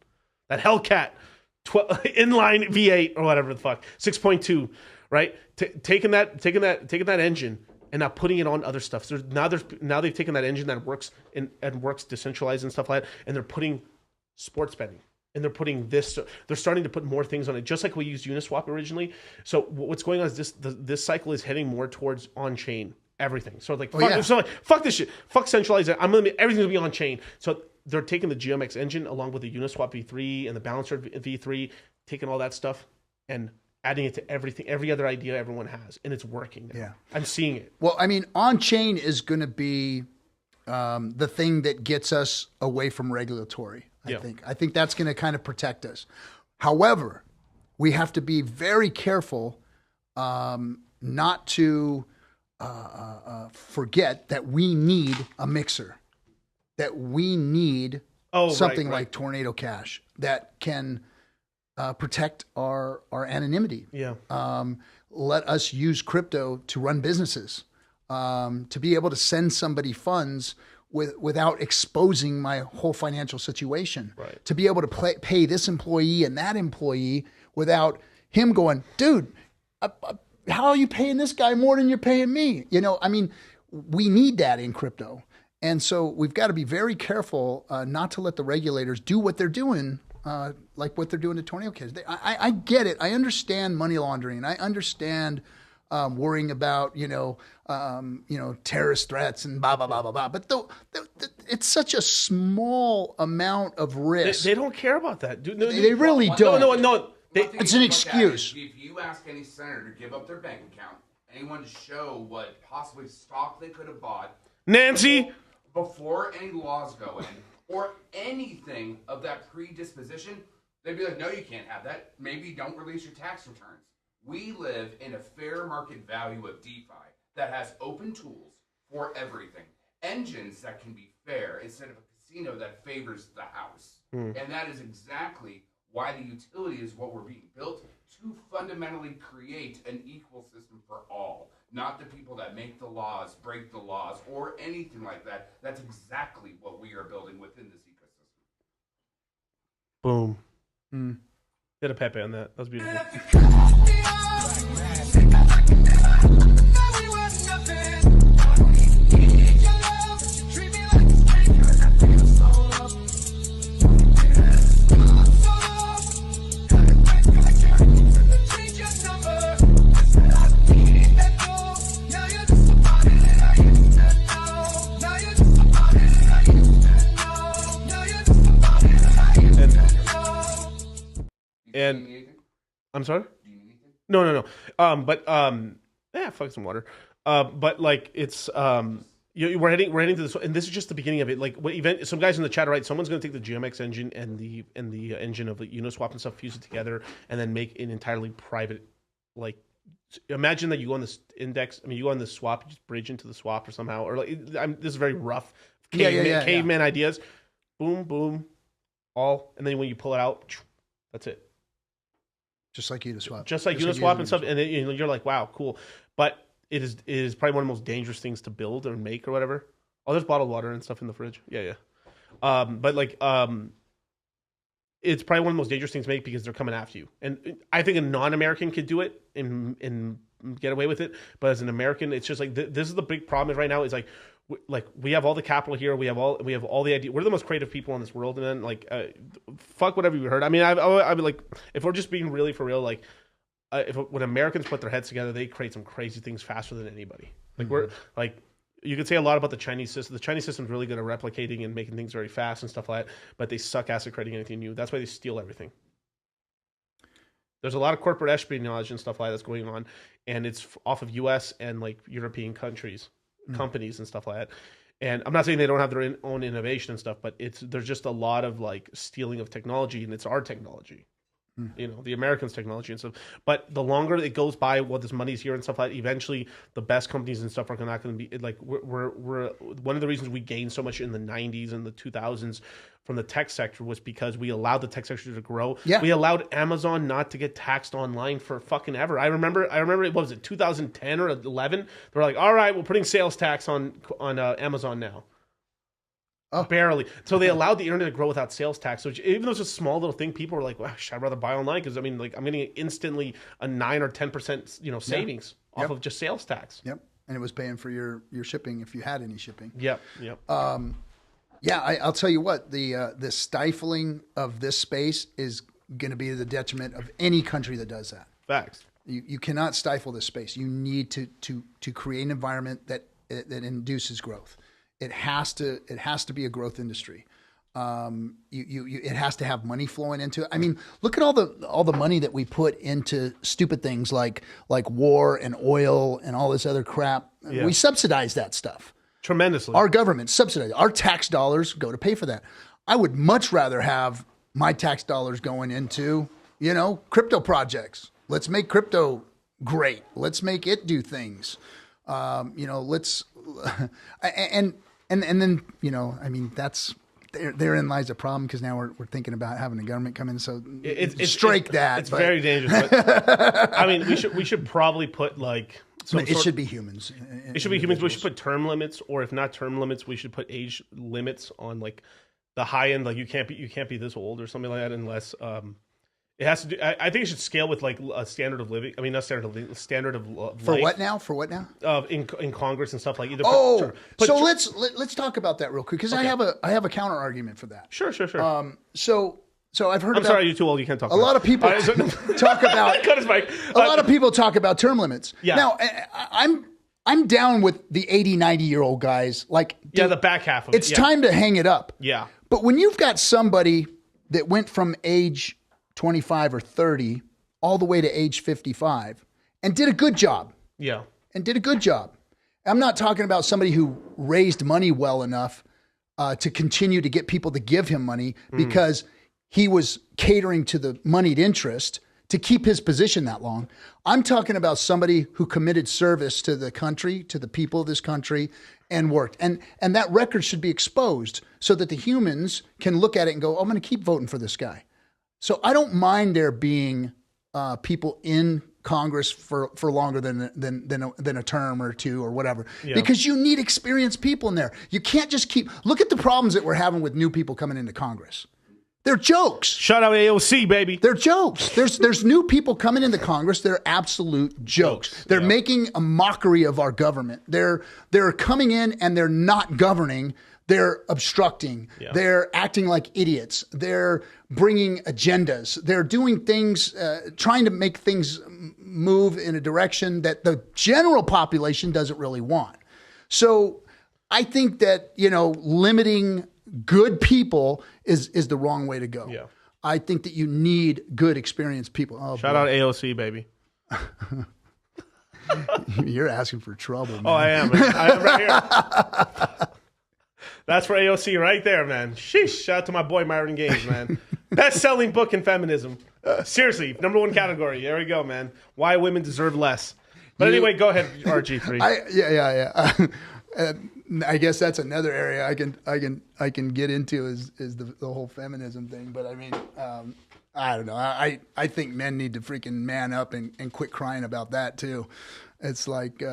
That Hellcat inline V8 or whatever the fuck, 6.2, right? Taking that engine and now putting it on other stuff. So now they've taken that engine that works and works decentralized and stuff like that, and they're putting sports betting. And they're putting this. They're starting to put more things on it, just like we used Uniswap originally. So what's going on is this cycle is heading more towards on chain everything. So like, fuck this shit. Fuck centralized. Everything's gonna be on chain. So they're taking the GMX engine along with the Uniswap V3 and the Balancer V3, taking all that stuff and adding it to everything, every other idea everyone has, and it's working now. Yeah, I'm seeing it. Well, I mean, on chain is going to be the thing that gets us away from regulatory. I think that's going to kind of protect us. However, we have to be very careful not to forget that we need a mixer, that we need something like Tornado Cash that can protect our anonymity. Yeah. Let us use crypto to run businesses, to be able to send somebody funds without exposing my whole financial situation, right. To be able to pay this employee and that employee without him going, dude, how are you paying this guy more than you're paying me? You know, I mean, we need that in crypto. And so we've got to be very careful not to let the regulators do what they're doing, like what they're doing to Tornado Cash. I get it. I understand money laundering. I understand worrying about, terrorist threats and blah, blah, blah, blah, blah. But it's such a small amount of risk. They don't care about that. They really don't. No. It's an excuse. If you ask any senator to give up their bank account, anyone to show what possibly stock they could have bought, Nancy, before any laws go in, or anything of that predisposition, they'd be like, no, you can't have that. Maybe don't release your tax returns. We live in a fair market value of DeFi that has open tools for everything. Engines that can be fair instead of a casino that favors the house. And that is exactly why the utility is what we're being built to fundamentally create an equal system for all. Not the people that make the laws, break the laws, or anything like that. That's exactly what we are building within this ecosystem. Boom. Hit a Pepe on that. That was beautiful. And I'm sorry? No. Yeah, fuck some water. But like it's we're heading to this, and this is just the beginning of it. Like what event? Some guys in the chat are right. Someone's going to take the GMX engine and the engine of the Uniswap and stuff, fuse it together, and then make an entirely private. Like, imagine that you go on this index. I mean, you go on this swap, you just bridge into the swap or somehow, or like this is very rough. Caveman ideas. Boom, boom, all, and then when you pull it out, that's it. Just like Uniswap. Just like Uniswap and stuff, and then, you're like, wow, cool. But it is probably one of the most dangerous things to build or make or whatever. Oh, there's bottled water and stuff in the fridge. Yeah. But like, it's probably one of the most dangerous things to make because they're coming after you. And I think a non-American could do it and get away with it. But as an American, it's just like this is the big problem right now. Is like we have all the capital here. We have all the idea. We're the most creative people in this world. And then like, fuck whatever you heard. I mean, I'd be like, if we're just being really for real, like. When Americans put their heads together, they create some crazy things faster than anybody. Like we're like, you could say a lot about the Chinese system. The Chinese system is really good at replicating and making things very fast and stuff like that. But they suck ass at creating anything new. That's why they steal everything. There's a lot of corporate espionage and stuff like that that's going on, and it's off of U.S. and like European countries, companies and stuff like that. And I'm not saying they don't have their own innovation and stuff, but there's just a lot of like stealing of technology, and it's our technology. The Americans' technology and stuff. But the longer it goes by, this money's here and stuff like that, eventually the best companies and stuff are not going to be like we're one of the reasons we gained so much in the 90s and the 2000s from the tech sector was because we allowed the tech sector to grow. Yeah. We allowed Amazon not to get taxed online for fucking ever. I remember what was it, 2010 or 11? They're like, all right, we're putting sales tax on Amazon now. Oh. Barely. So they allowed the internet to grow without sales tax. So even though it's a small little thing, people are like, well, I'd rather buy online because I mean, like I'm getting instantly a 9 or 10% savings off of just sales tax. Yep. And it was paying for your shipping if you had any shipping. Yep. I'll tell you what, the stifling of this space is going to be to the detriment of any country that does that. Facts. You cannot stifle this space. You need to create an environment that induces growth. It has to be a growth industry. It has to have money flowing into it. I mean, look at all the money that we put into stupid things like war and oil and all this other crap. Yeah. We subsidize that stuff tremendously. Our government subsidizes. Our tax dollars go to pay for that. I would much rather have my tax dollars going into crypto projects. Let's make crypto great. Let's make it do things. Let's and then I mean that's therein lies a problem because now we're thinking about having the government come in. So strike that. It's very dangerous. But, I mean, we should probably put like it should be humans. It should be humans. We should put term limits, or if not term limits, we should put age limits on like the high end. Like you can't be this old or something like that unless. It has to do. I think it should scale with like a standard of living. I mean, not standard of living, standard of life. For what now? For what now? In Congress and stuff like either. Let's talk about that real quick because I have a counter argument for that. Sure. So I've heard. I'm sorry, you're too old. You can't talk. A lot of people talk about. Cut his mic. A lot of people talk about term limits. Yeah. Now I'm down with the 80, 90-year-old guys. Like the back half of it. It's time to hang it up. Yeah. But when you've got somebody that went from age 25 or 30 all the way to age 55 and did a good job. Yeah. And did a good job. I'm not talking about somebody who raised money well enough to continue to get people to give him money because he was catering to the moneyed interest to keep his position that long. I'm talking about somebody who committed service to the country, to the people of this country, and worked. And that record should be exposed so that the humans can look at it and go, I'm going to keep voting for this guy. So I don't mind there being people in Congress for longer than a term or two or whatever, because you need experienced people in there. You can't just look at the problems that we're having with new people coming into Congress. They're jokes. Shout out AOC, baby. They're jokes. There's new people coming into Congress. They're absolute jokes. They're making a mockery of our government. They're coming in and they're not governing. They're obstructing. Yeah. They're acting like idiots. They're bringing agendas. They're doing things, trying to make things move in a direction that the general population doesn't really want. So I think that, limiting good people is the wrong way to go. Yeah. I think that you need good, experienced people. Oh, Shout out AOC, baby. You're asking for trouble, man. Oh, I am. I am right here. That's for AOC right there, man. Sheesh. Shout out to my boy Myron Gaines, man. Best-selling book in feminism. Seriously, #1 category. There we go, man. Why women deserve less. But anyway, go ahead, RG3. I guess that's another area I can get into is the whole feminism thing. But I mean, I don't know. I think men need to freaking man up and quit crying about that too. It's like,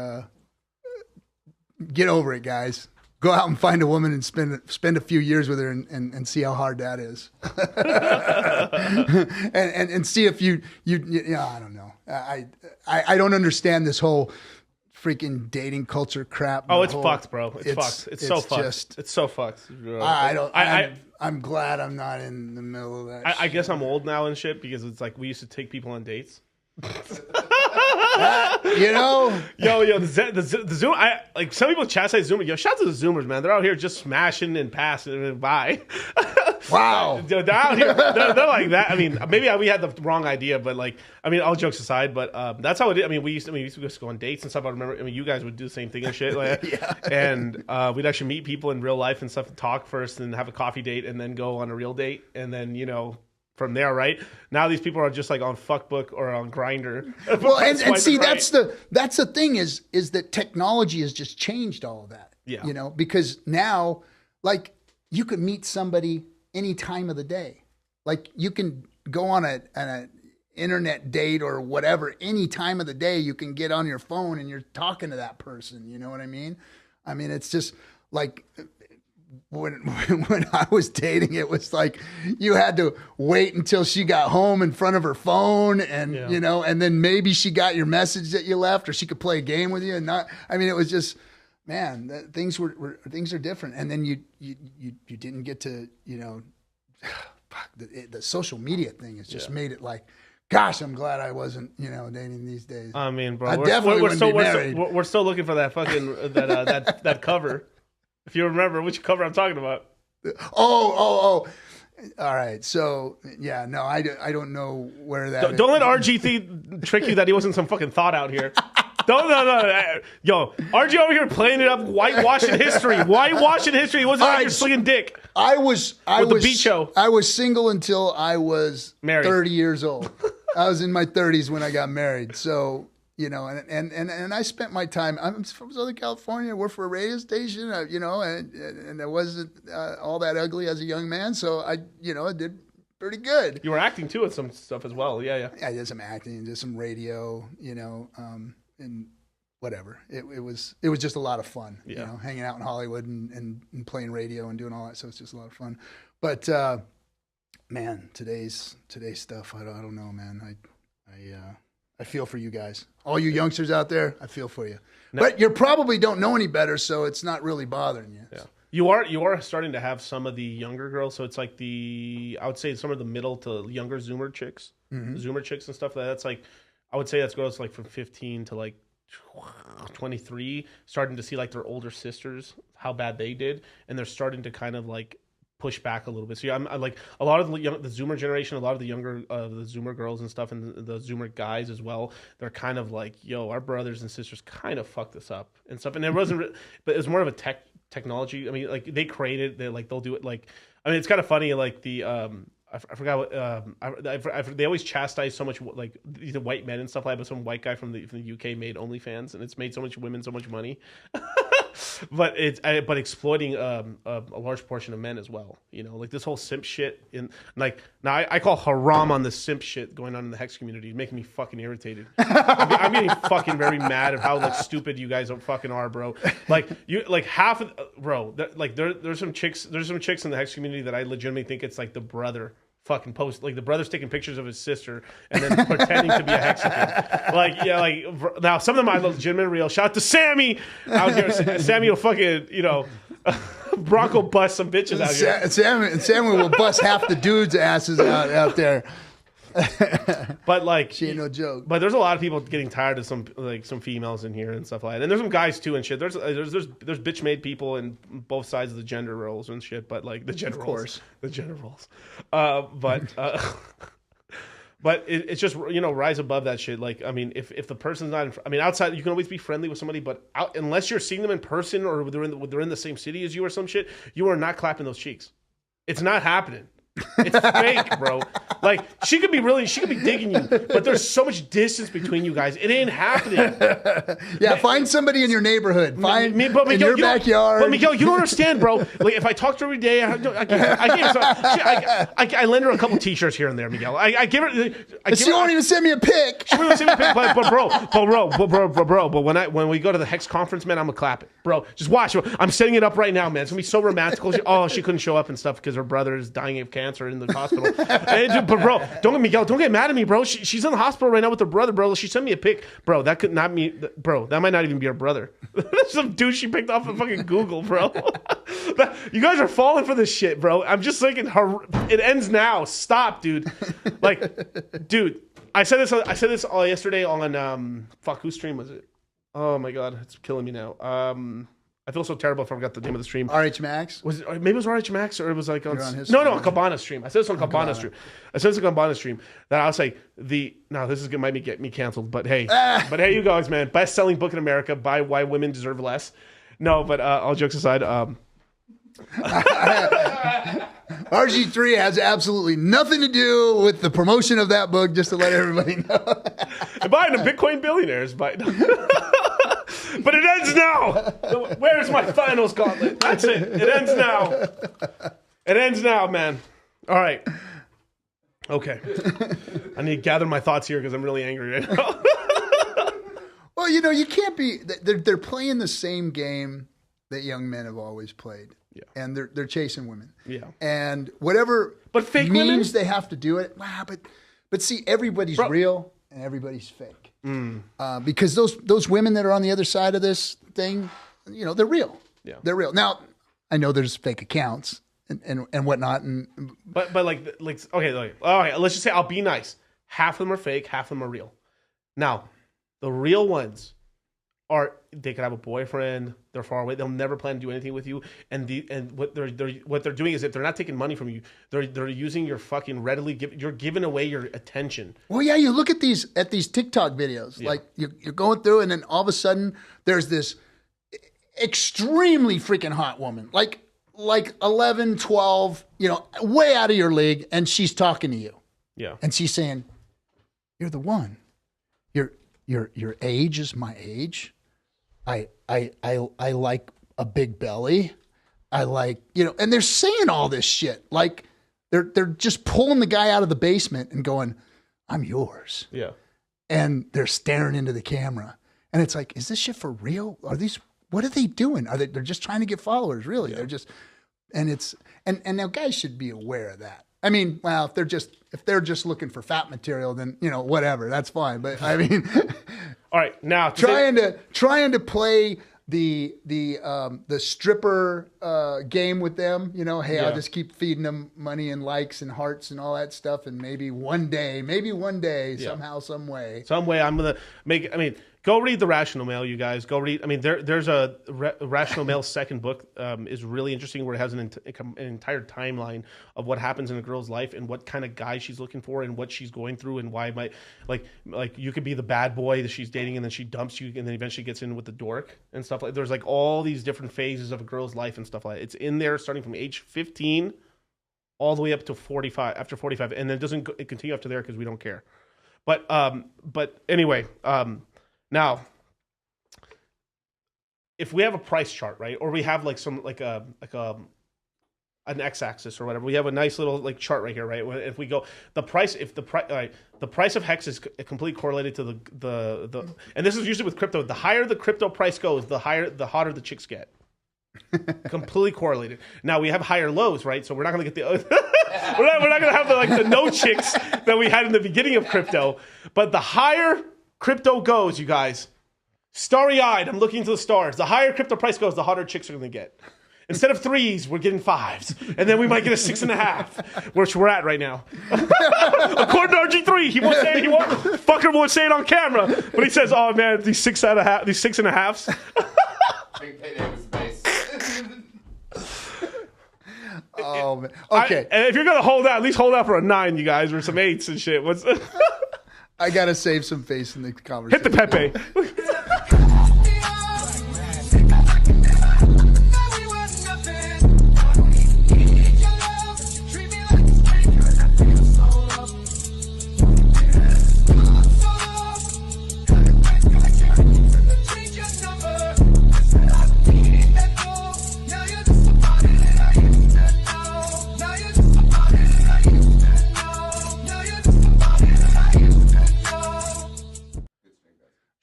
get over it, guys. Go out and find a woman and spend a few years with her and see how hard that is. and see if you I don't know. I don't understand this whole freaking dating culture crap. Oh, it's fucked, bro. It's fucked. It's so fucked. It's so fucked. I'm glad I'm not in the middle of that. I guess I'm old now and shit because it's like we used to take people on dates. You know, yo, the Zoom. I like some people chastise Zoomers. Yo, shout out to the Zoomers, man. They're out here just smashing and passing and bye. Wow, they're out here. They're like that. I mean, maybe we had the wrong idea, but like, I mean, all jokes aside, but that's how it is. I mean, we used to just go on dates and stuff. I remember. I mean, you guys would do the same thing and shit. Like, yeah. And we'd actually meet people in real life and stuff, and talk first, and have a coffee date, and then go on a real date, and then from there, right? Now these people are just like on Fuckbook or on Grindr. Well, and see, right. that's the thing is that technology has just changed all of that. Yeah. Because now, like, you could meet somebody any time of the day. Like, you can go on an internet date or whatever any time of the day. You can get on your phone and you're talking to that person. You know what I mean? I mean, it's just like. When I was dating, it was like you had to wait until she got home in front of her phone, and and then maybe she got your message that you left, or she could play a game with you. And not, I mean, it was just, man, things are different. And then you didn't get to, the social media thing has just made it like, gosh, I'm glad I wasn't, dating these days. I mean, bro, I definitely wouldn't be married. We're still looking for that fucking that cover. If you remember which cover I'm talking about. Oh. All right. So, yeah, no, I don't know where that Don't let RG3 trick you that he wasn't some fucking thought out here. No. Yo, RG over here playing it up, whitewashing history. Whitewashing history. It wasn't like you're slinging dick. I was the beach show. I was single until I was married. 30 years old. I was in my 30s when I got married. So, and I spent my time. I'm from Southern California. I worked for a radio station, and I wasn't all that ugly as a young man. So I did pretty good. You were acting too at some stuff as well. Yeah. I did some acting, did some radio, and whatever. It was just a lot of fun. Yeah. Hanging out in Hollywood and playing radio and doing all that. So it's just a lot of fun. But man, today's stuff. I don't know, man. I feel for you guys. All you youngsters out there, I feel for you. No. But you probably don't know any better, so it's not really bothering you. Yeah. You are starting to have some of the younger girls, so it's like I would say some of the middle to younger Zoomer chicks. Mm-hmm. Zoomer chicks and stuff like that. That's like, I would say that's girls like from 15 to like 23, starting to see like their older sisters, how bad they did, and they're starting to kind of like push back a little bit. So yeah, I'm like a lot of the Zoomer generation, a lot of the younger the Zoomer girls and stuff, and the Zoomer guys as well. They're kind of like, yo, our brothers and sisters kind of fucked this up and stuff. And it wasn't, but it was more of a technology. I mean, like they created, they'll do it. Like, I mean, it's kind of funny. Like the I forgot what they always chastise so much like the white men and stuff like that. But some white guy from the UK made OnlyFans, and it's made so much women so much money. But exploiting a large portion of men as well. Like this whole simp shit now I call haram on the simp shit going on in the Hex community. It's making me fucking irritated. I'm getting fucking very mad at how like stupid you guys fucking are, bro. Like you like half of bro. There's some chicks in the Hex community that I legitimately think it's like the brother fucking post, like the brother's taking pictures of his sister and then pretending to be a Hexican. Like, yeah, like now some of them are legitimate real. Shout out to Sammy out here. Sammy will fucking, Bronco bust some bitches out here. Sammy will bust half the dudes' asses out there. But like, she ain't no joke. But there's a lot of people getting tired of some females in here and stuff like that. And there's some guys too and shit. There's bitch made people in both sides of the gender roles and shit. But like the gender roles, the gender roles. But it's just, you know, rise above that shit. Like, I mean, if the person's not, outside, you can always be friendly with somebody, but unless you're seeing them in person or they're in the same city as you or some shit, you are not clapping those cheeks. It's not happening. It's fake, bro. Like, she could be digging you, but there's so much distance between you guys. It ain't happening. Yeah, find somebody in your neighborhood. Find in your backyard. But Miguel, you don't understand, bro. Like, if I talk to her every day, I lend her a couple T-shirts here and there, Miguel. I give her. She won't even send me a pic. She won't send me a pic, but when we go to the Hex conference, man, I'm gonna clap it, bro. Just watch. I'm setting it up right now, man. It's gonna be so romantical. She couldn't show up and stuff because her brother is dying of cancer in the hospital. But bro, don't get mad at me, bro. She's in the hospital right now with her brother, bro. She sent me a pic, bro. That could not be, bro. That might not even be her brother. That's some dude she picked off of fucking Google, bro. You guys are falling for this shit, bro. I'm just thinking, it ends now. Stop, dude. Like, dude, I said this yesterday on whose stream was it? Oh my god, it's killing me now. I feel so terrible if I forgot the name of the stream. RH Max? Maybe it was RH Max, or it was like on his no, on Cabana stream. I said this on Cabana stream. I said this on Cabana stream that I was like, might get me canceled, but hey, you guys, man, best selling book in America by Why Women Deserve Less. No, but all jokes aside, RG3 has absolutely nothing to do with the promotion of that book, just to let everybody know. Buying the Bitcoin billionaires, but it ends now. Where's my finals gauntlet? That's it. It ends now. It ends now, man. All right. Okay. I need to gather my thoughts here because I'm really angry right now. Well, you know, you can't be. They're playing the same game that young men have always played. Yeah. And they're chasing women. Yeah. And whatever but fake means women? they have to do it. Wow, but see, everybody's real and everybody's fake. Because those women that are on the other side of this thing, you know, they're real. Yeah. They're real. Now, I know there's fake accounts and whatnot. But okay, all right, let's just say I'll be nice. Half of them are fake, half of them are real. Now, the real ones they could have a boyfriend, they're far away, they'll never plan to do anything with you, and what they're doing is that they're not taking money from you. They're using your fucking you're giving away your attention. Well, yeah, you look at these TikTok videos, like you're going through, and then all of a sudden there's this extremely freaking hot woman, like 11, 12, you know, way out of your league, and she's talking to you. Yeah. And she's saying, "You're the one. Your age is my age. I like a big belly. I like, you know," and they're saying all this shit. Like they're just pulling the guy out of the basement and going, "I'm yours." Yeah. And they're staring into the camera. And it's like, is this shit for real? What are they doing? They're just trying to get followers, really. Yeah. They're just, and now guys should be aware of that. I mean, well, if they're just looking for fat material, then, you know, whatever, that's fine. But I mean, all right, now trying to play the stripper game with them, you know, hey, I'll just keep feeding them money and likes and hearts and all that stuff, and maybe one day, somehow, some way, I'm gonna make. I mean, go read The Rational Male, you guys. Go read. I mean, there's a Rational Male's second book is really interesting, where it has an entire timeline of what happens in a girl's life and what kind of guy she's looking for and what she's going through and why like you could be the bad boy that she's dating and then she dumps you and then eventually gets in with the dork and stuff like. There's like all these different phases of a girl's life and stuff like that. It's in there starting from age 15 all the way up to 45. After 45, and then it continue after there because we don't care. But anyway. Now, if we have a price chart, right, or we have like some an x-axis or whatever, we have a nice little like chart right here, right? If we go the price of Hex is completely correlated to the and this is usually with crypto. The higher the crypto price goes, the hotter the chicks get. Completely correlated. Now we have higher lows, right? So we're not going to get the we're not going to have the no chicks that we had in the beginning of crypto, but the higher crypto goes, you guys, starry-eyed, I'm looking to the stars. The higher crypto price goes, the hotter chicks are going to get. Instead of 3s, we're getting 5s. And then we might get a 6.5, which we're at right now. According to RG3, he won't say it. Fucker won't say it on camera. But he says, oh, man, these 6.5s. Big payday with space. Oh, man. Okay. And if you're going to hold out, at least hold out for a 9, you guys, or some 8s and shit. I got to save some face in the conversation. Hit the Pepe.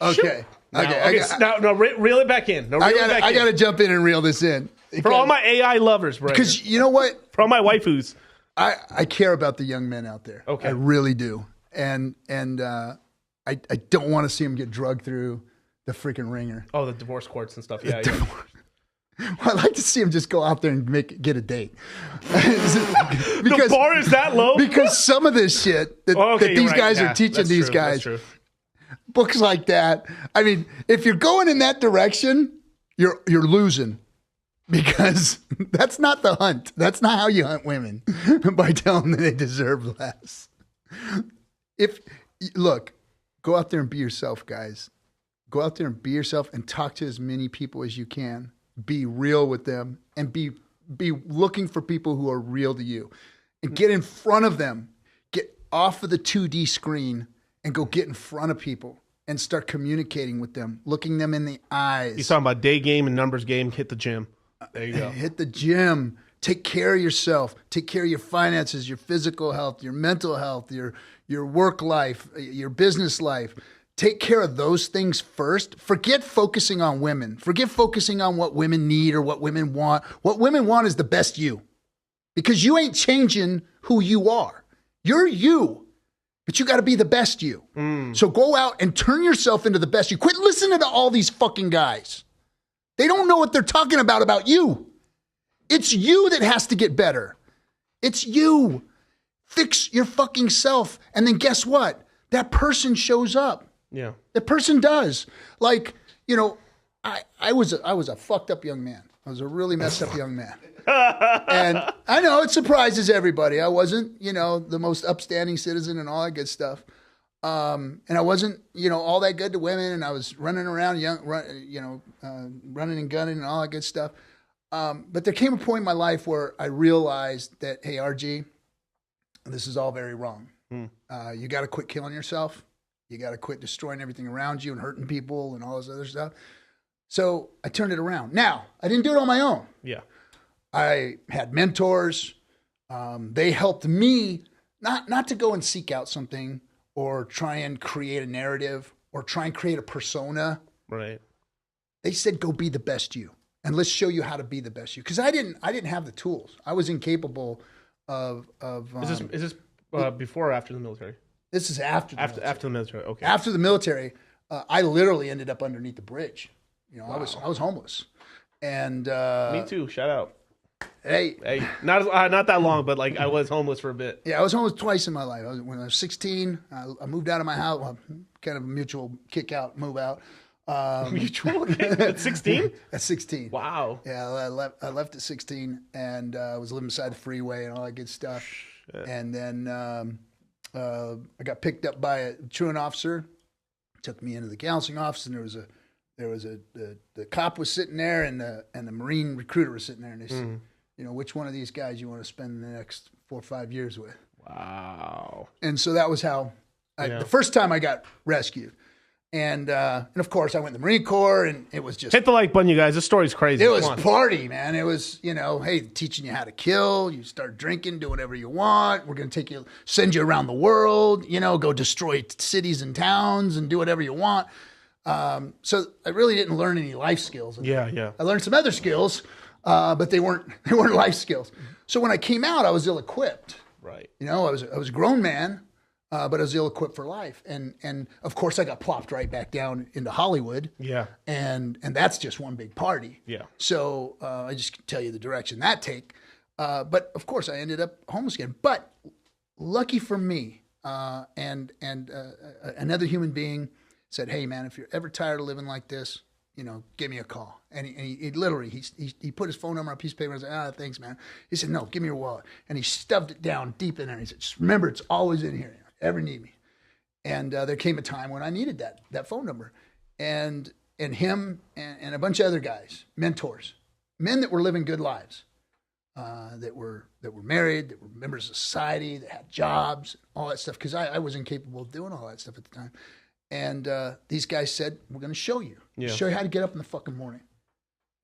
Okay. Reel it back in. I got to jump in and reel this in. For all my AI lovers, bro. Because you know what? For all my waifus. I care about the young men out there. Okay. I really do. And I don't want to see them get drugged through the freaking ringer. Oh, the divorce courts and stuff. Yeah. Well, I'd like to see them just go out there and get a date. The bar is that low? Because some of this shit that these guys are teaching these guys, books like that. I mean, if you're going in that direction, you're losing. Because that's not the hunt. That's not how you hunt women, by telling them they deserve less. Look, go out there and be yourself, guys. Go out there and be yourself and talk to as many people as you can. Be real with them and be looking for people who are real to you. And get in front of them. Get off of the 2D screen and go get in front of people and start communicating with them, looking them in the eyes. He's talking about day game and numbers game. Hit the gym. There you go. Hit the gym. Take care of yourself. Take care of your finances, your physical health, your mental health, your work life, your business life. Take care of those things first. Forget focusing on women. Forget focusing on what women need or what women want. What women want is the best you. Because you ain't changing who you are. You're you. But you got to be the best you. So go out and turn yourself into the best you. Quit listening to all these fucking guys. They don't know what they're talking about you. It's you that has to get better. It's you. Fix your fucking self. And then guess what? That person shows up. Yeah. That person does. Like, I was a fucked up young man. I was a really messed up young man. And I know it surprises everybody. I wasn't, the most upstanding citizen and all that good stuff. And I wasn't, all that good to women, and I was running around running and gunning and all that good stuff. But there came a point in my life where I realized that, hey, RG, this is all very wrong. You got to quit killing yourself. You got to quit destroying everything around you and hurting people and all this other stuff. So I turned it around. Now, I didn't do it on my own. Yeah. I had mentors. They helped me not to go and seek out something or try and create a narrative or try and create a persona. Right. They said, go be the best you. And let's show you how to be the best you. Because I didn't have the tools. I was incapable of Is this before or after the military? This is after the military. After the military, okay. After the military, I literally ended up underneath the bridge. Wow. I was homeless. And me too. Shout out. Hey, not that long, but I was homeless for a bit. Yeah, I was homeless twice in my life. When I was 16, I moved out of my house. Well, kind of a mutual kick out, move out. Mutual at 16? At 16. Wow. Yeah, I left at 16 and I was living beside the freeway and all that good stuff. Shit. And then I got picked up by a truant officer. Took me into the counseling office, and the cop was sitting there, and the Marine recruiter was sitting there, and they said, which one of these guys you want to spend the next 4 or 5 years with? Wow. And so that was how the first time I got rescued. And of course I went to the Marine Corps, and it was just hit the like button, you guys. This story's crazy. It was party, man. It was, hey, teaching you how to kill. You start drinking, do whatever you want. We're gonna send you around the world. Go destroy cities and towns and do whatever you want. So I really didn't learn any life skills. Yeah. I learned some other skills, but they weren't life skills. So when I came out, I was ill-equipped. Right. I was a grown man. but I was ill-equipped for life. And of course, I got plopped right back down into Hollywood. Yeah. And that's just one big party. Yeah. So I just can tell you the direction that take. But of course, I ended up homeless again. But lucky for me, and another human being said, "Hey, man, if you're ever tired of living like this, give me a call." And he literally he put his phone number on a piece of paper and I said, "Thanks, man." He said, "No, give me your wallet." And he stuffed it down deep in there. He said, "Just remember, it's always in here. Ever need me." And there came a time when I needed that phone number, and him and a bunch of other guys, mentors, men that were living good lives, that were married, that were members of society, that had jobs, all that stuff. Because I was incapable of doing all that stuff at the time. And these guys said, "We're going to show you. Show you how to get up in the fucking morning.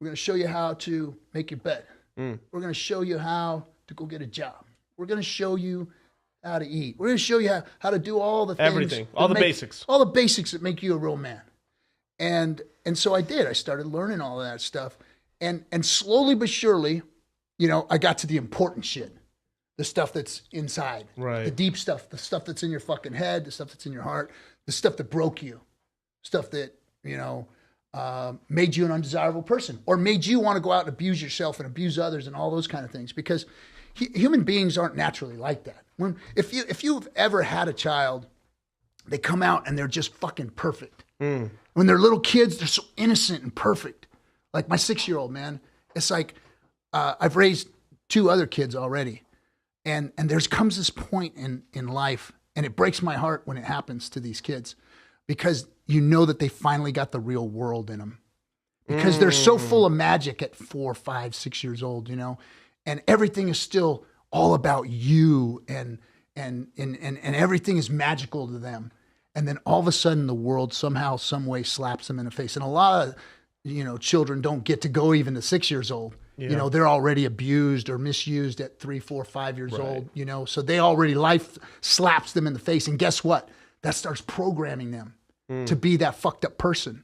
We're going to show you how to make your bed. We're going to show you how to go get a job. We're going to show you how to eat. We're going to show you how to do all the things. Everything. All the basics. All the basics that make you a real man." And so I did. I started learning all of that stuff. And slowly but surely, I got to the important shit. The stuff that's inside. Right. The deep stuff. The stuff that's in your fucking head. The stuff that's in your heart. The stuff that broke you. Stuff that, made you an undesirable person. Or made you want to go out and abuse yourself and abuse others and all those kind of things. Because human beings aren't naturally like that. If you've ever had a child, they come out and they're just fucking perfect. When they're little kids, they're so innocent and perfect. Like my 6-year-old, man. It's like I've raised 2 other kids already. And there comes this point in life, and it breaks my heart when it happens to these kids, because that they finally got the real world in them. Because they're so full of magic at 4, 5, 6 years old, and everything is still all about you, and everything is magical to them. And then all of a sudden the world somehow, some way slaps them in the face. And a lot of, children don't get to go even to 6 years old. Yeah. They're already abused or misused at 3, 4, 5 years old, so they already, life slaps them in the face. And guess what? That starts programming them to be that fucked up person.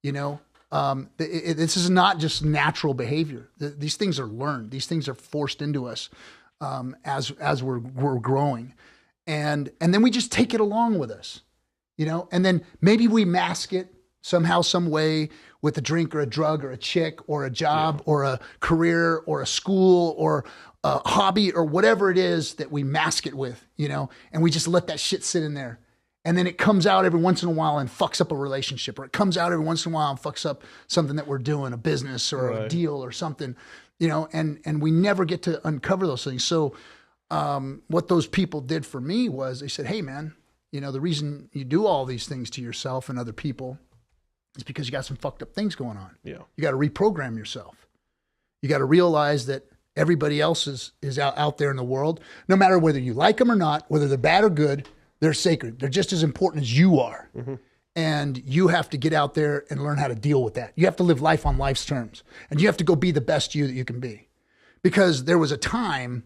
This is not just natural behavior. These things are learned. These things are forced into us as we're growing. And then we just take it along with us, and then maybe we mask it somehow, some way, with a drink or a drug or a chick or a job or a career or a school or a hobby or whatever it is that we mask it with, and we just let that shit sit in there. And then it comes out every once in a while and fucks up a relationship, or it comes out every once in a while and fucks up something that we're doing, a business or a deal or something, and we never get to uncover those things. So what those people did for me was they said, "Hey, man, the reason you do all these things to yourself and other people is because you got some fucked up things going on. Yeah. You got to reprogram yourself. You got to realize that everybody else is out there in the world, no matter whether you like them or not, whether they're bad or good, they're sacred. They're just as important as you are." And you have to get out there and learn how to deal with that. You have to live life on life's terms, and you have to go be the best you that you can be. Because there was a time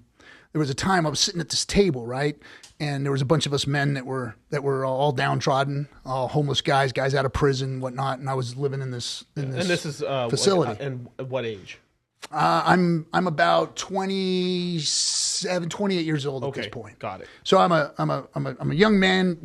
I was sitting at this table, right? And there was a bunch of us men that were all downtrodden, all homeless guys out of prison, whatnot. And I was living in this facility. And what age? I'm about 27, 28 years old at this point. Got it. So I'm a young man,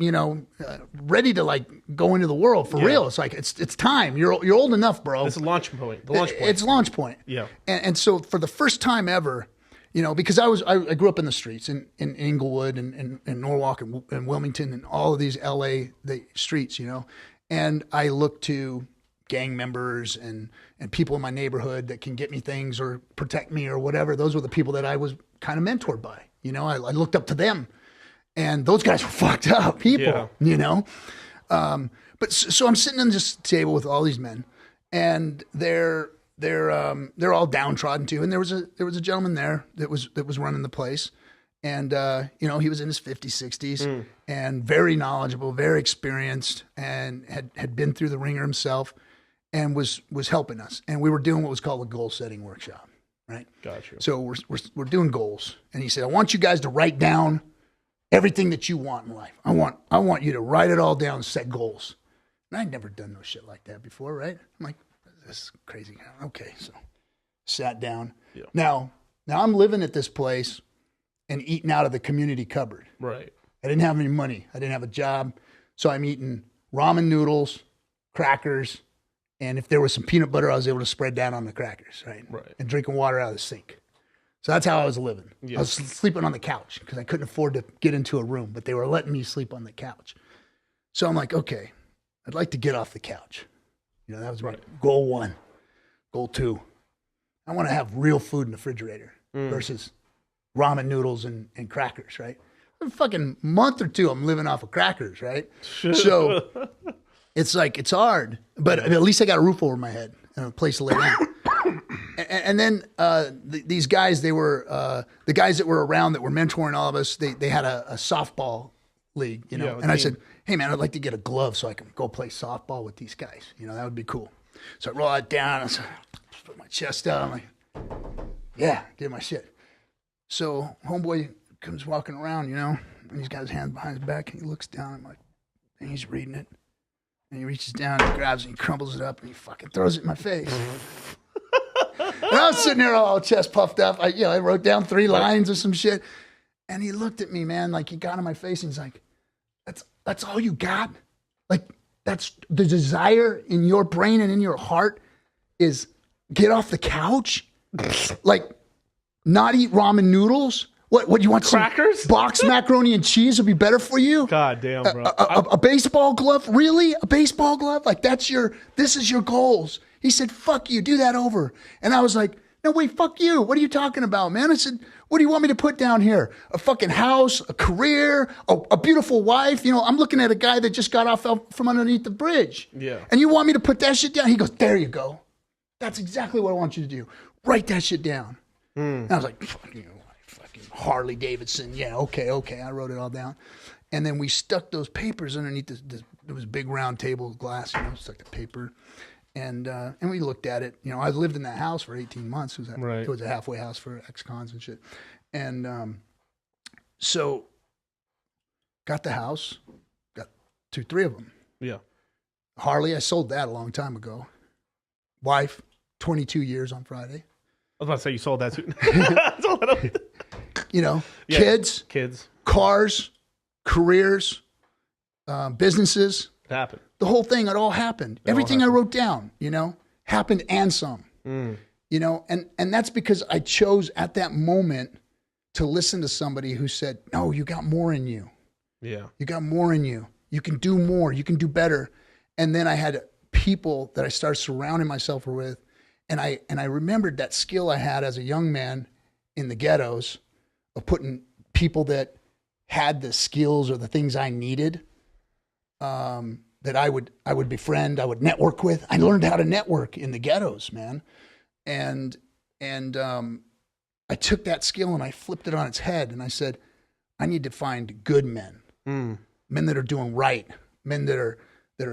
ready to like go into the world for real. It's like it's time. You're old enough, bro. It's a launch point. It's launch point. Yeah. And so for the first time ever, because I grew up in the streets in Inglewood and Norwalk and Wilmington and all of these LA streets, and I looked to gang members and people in my neighborhood that can get me things or protect me or whatever. Those were the people that I was kind of mentored by. I looked up to them, and those guys were fucked up people. But so I'm sitting on this table with all these men, and they're all downtrodden too. And there was a gentleman there that was running the place, and he was in his 50s, 60s, and very knowledgeable, very experienced, and had been through the ringer himself, and was helping us. And we were doing what was called a goal setting workshop, right? Gotcha. So we're doing goals, and he said, "I want you guys to write down everything that you want in life. I want you to write it all down and set goals." And I'd never done no shit like that before, right? I'm like, this is crazy. Okay, so sat down. Yeah. Now I'm living at this place and eating out of the community cupboard. Right. I didn't have any money. I didn't have a job. So I'm eating ramen noodles, crackers, and if there was some peanut butter, I was able to spread that on the crackers, right? Right. And drinking water out of the sink. So that's how I was living. Yeah. I was sleeping on the couch because I couldn't afford to get into a room, but they were letting me sleep on the couch. So I'm like, okay, I'd like to get off the couch. You know, that was my goal 1. Goal 2, I want to have real food in the refrigerator versus ramen noodles and crackers, right? For a fucking month or 2, I'm living off of crackers, right? So it's like, it's hard, but at least I got a roof over my head and a place to lay down. And then these guys, they were the guys that were around that were mentoring all of us. They had a softball league, you know. And I said, hey man, I'd like to get a glove so I can go play softball with these guys. You know, that would be cool. So I roll it down. I put my chest out. I'm like, yeah, did my shit. So homeboy comes walking around, you know, and he's got his hands behind his back, and he looks down. I'm like, and he's reading it, and he reaches down, and he grabs it, and he crumbles it up, and he fucking throws it in my face. And I was sitting there all chest puffed up. I wrote down 3 lines or some shit. And he looked at me, man, like he got in my face and he's like, that's all you got? Like, that's the desire in your brain and in your heart is get off the couch? Like, not eat ramen noodles? What you want? Crackers? Some boxed macaroni and cheese would be better for you? God damn, bro. A baseball glove? Really? A baseball glove? Like, this is your goals. He said, fuck you, do that over. And I was like, no, wait, fuck you. What are you talking about, man? I said, what do you want me to put down here? A fucking house, a career, a beautiful wife. You know, I'm looking at a guy that just got off from underneath the bridge. Yeah. And you want me to put that shit down? He goes, there you go. That's exactly what I want you to do. Write that shit down. And I was like, fucking Harley Davidson. Yeah, okay. I wrote it all down. And then we stuck those papers underneath there was a big round table of glass, you know, stuck the paper. And we looked at it. You know, I lived in that house for 18 months. It was a halfway house for ex-cons and shit. And so got the house, got 3 of them. Yeah. Harley, I sold that a long time ago. Wife, 22 years on Friday. I was about to say you sold that too. You know, yeah. kids, cars, careers, businesses. It happened. The whole thing, it all happened. Everything I wrote down, you know, happened and some. You know, and that's because I chose at that moment to listen to somebody who said, no, you got more in you. Yeah. You got more in you. You can do more. You can do better. And then I had people that I started surrounding myself with. And I remembered that skill I had as a young man in the ghettos of putting people that had the skills or the things I needed, that I would befriend, I would network with. I learned how to network in the ghettos, man. And I took that skill and I flipped it on its head and I said, I need to find good men, men that are doing right, men that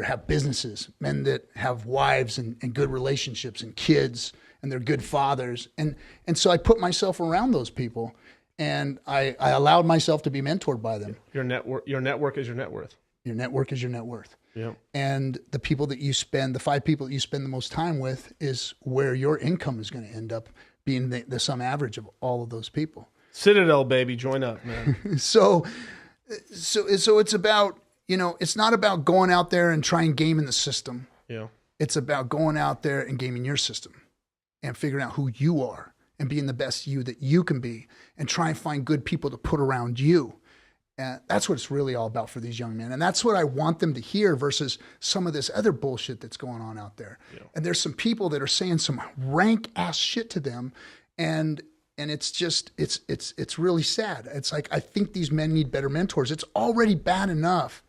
have businesses, men that have wives and good relationships and kids and they're good fathers. And so I put myself around those people and I allowed myself to be mentored by them. Your network is your net worth. Your network is your net worth. Yeah. And the people that you spend, the 5 people that you spend the most time with is where your income is going to end up being the sum average of all of those people. Citadel, baby, join up, man. So it's about, you know, it's not about going out there and trying gaming the system. Yeah. It's about going out there and gaming your system and figuring out who you are and being the best you that you can be and try and find good people to put around you. And that's what it's really all about for these young men. And that's what I want them to hear versus some of this other bullshit that's going on out there. Yeah. And there's some people that are saying some rank ass shit to them. And it's just, it's really sad. It's like, I think these men need better mentors. It's already bad enough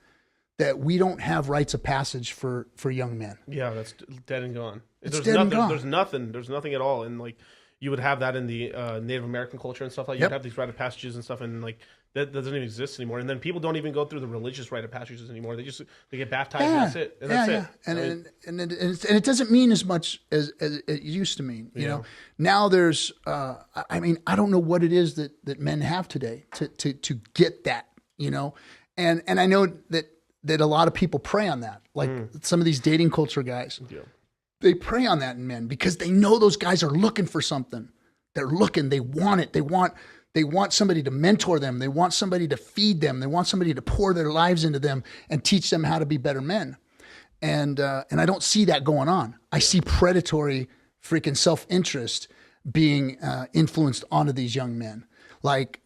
that we don't have rites of passage for young men. Yeah, that's dead and gone. It's dead and gone. There's nothing at all. And like, you would have that in the Native American culture and stuff like that. You'd have these rite of passages and stuff, and like that doesn't even exist anymore. And then people don't even go through the religious rite of passages anymore. They get baptized and that's it. And that's it. And it doesn't mean as much as it used to mean. You know, now there's I mean, I don't know what it is that men have today to get that, you know. And I know that a lot of people prey on that. Like some of these dating culture guys. Yeah. They prey on that in men because they know those guys are looking for something. They're looking, they want it. They want They want somebody to mentor them. They want somebody to feed them. They want somebody to pour their lives into them and teach them how to be better men. And I don't see that going on. I see predatory freaking self-interest being influenced onto these young men. Like,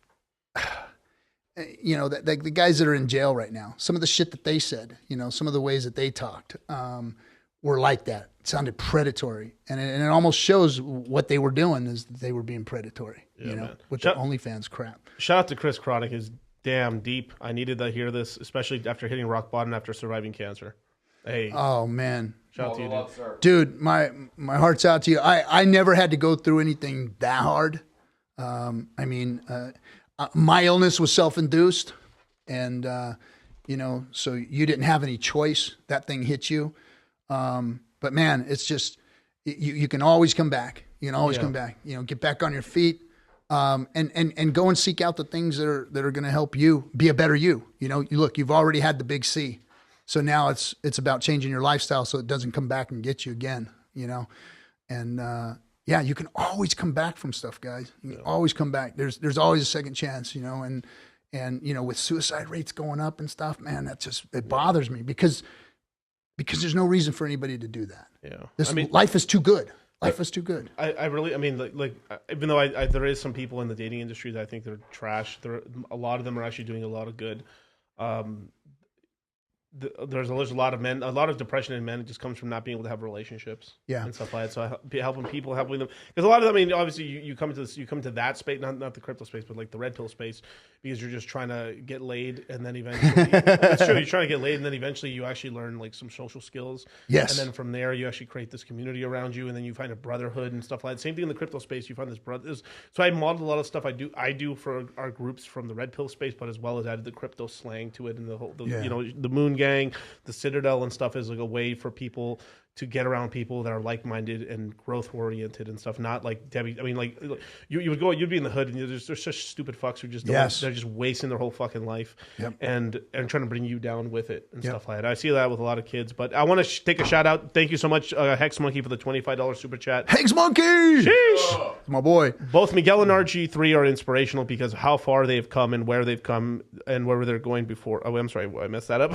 the guys that are in jail right now, some of the shit that they said, some of the ways that they talked were like that. It sounded predatory. And it almost shows what they were doing is that they were being predatory, with the OnlyFans crap. Shout out to Chris Chronic. Is damn deep. I needed to hear this, especially after hitting rock bottom after surviving cancer. Hey. Oh, man. Shout out to you, dude. My heart's out to you. I never had to go through anything that hard. My illness was self-induced, and so you didn't have any choice. That thing hit you. But man, it's just you can always come back. You can always come back. Get back on your feet, and go and seek out the things that are going to help you be a better you. You've already had the big C. So now it's about changing your lifestyle so it doesn't come back and get you again, and you can always come back from stuff, guys. You can always come back. There's always a second chance, and with suicide rates going up and stuff, man, it bothers me because there's no reason for anybody to do that. Yeah, life is too good. Life is too good. I really, even though there is some people in the dating industry that I think they're trash, a lot of them are actually doing a lot of good. There's a lot of men, a lot of depression in men. It just comes from not being able to have relationships, and stuff like that. So helping them, because a lot of them. Obviously, you come to that space, not the crypto space, but like the red pill space, because you're just trying to get laid, and then eventually, it's true, you're trying to get laid, and then eventually you actually learn like some social skills. Yes. And then from there, you actually create this community around you, and then you find a brotherhood and stuff like that. Same thing in the crypto space. You find this brother. So I modeled a lot of stuff I do for our groups from the red pill space, but as well as added the crypto slang to it, and the moon gang, the Citadel and stuff is like a way for people to get around people that are like-minded and growth-oriented and stuff. Not like Debbie. You'd be in the hood and there's such stupid fucks who just they're just wasting their whole fucking life and trying to bring you down with it and stuff like that. I see that with a lot of kids. But I want to take a shout out. Thank you so much, Hex Monkey, for the $25 super chat. Hex Monkey, sheesh, my boy. Both Miguel and RG3 are inspirational because of how far they've come and where they've come and where they're going before. Oh, I'm sorry, I messed that up.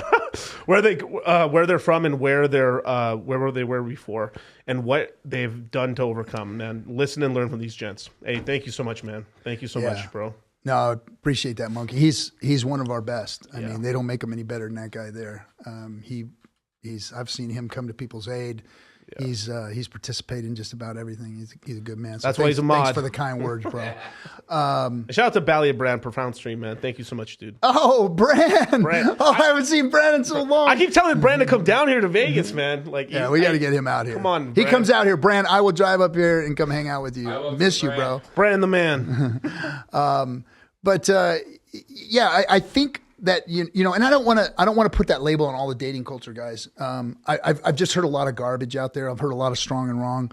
where they're from and where they were before and what they've done to overcome, man. Listen and learn from these gents. Hey, thank you so much, man. Thank you so much, bro. No, I appreciate that, Monkey. He's one of our best. I mean, they don't make him any better than that guy there. I've seen him come to people's aid. Yeah. He's participated in just about everything. He's a good man. So that's why he's a mod. Thanks for the kind words, bro. Shout out to Ballia Brand, profound stream, man. Thank you so much, dude. Oh, Brand. Oh, I haven't seen Brand in so long. I keep telling Brand to come down here to Vegas, man. We got to get him out here. Come on, Brand. He comes out here, Brand. I will drive up here and come hang out with you. Miss you, bro. Brand the man. I think that and I don't want to put that label on all the dating culture guys. I've just heard a lot of garbage out there. I've heard a lot of strong and wrong.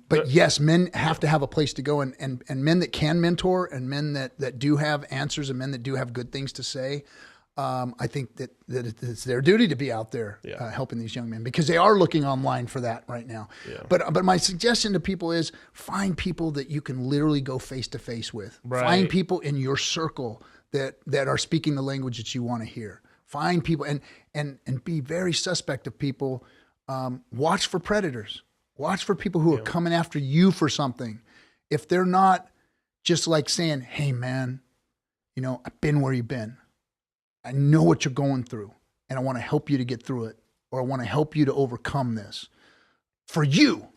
But yes, men have to have a place to go, and men that can mentor, and men that do have answers, and men that do have good things to say. I think that it's their duty to be out there helping these young men, because they are looking online for that right now. Yeah. But my suggestion to people is find people that you can literally go face to face with. Right. Find people in your circle that are speaking the language that you want to hear. Find people and be very suspect of people. Watch for predators. Watch for people who are coming after you for something. If they're not just like saying, "Hey man, I've been where you've been. I know what you're going through, and I want to help you to get through it, or I want to help you to overcome this." For you,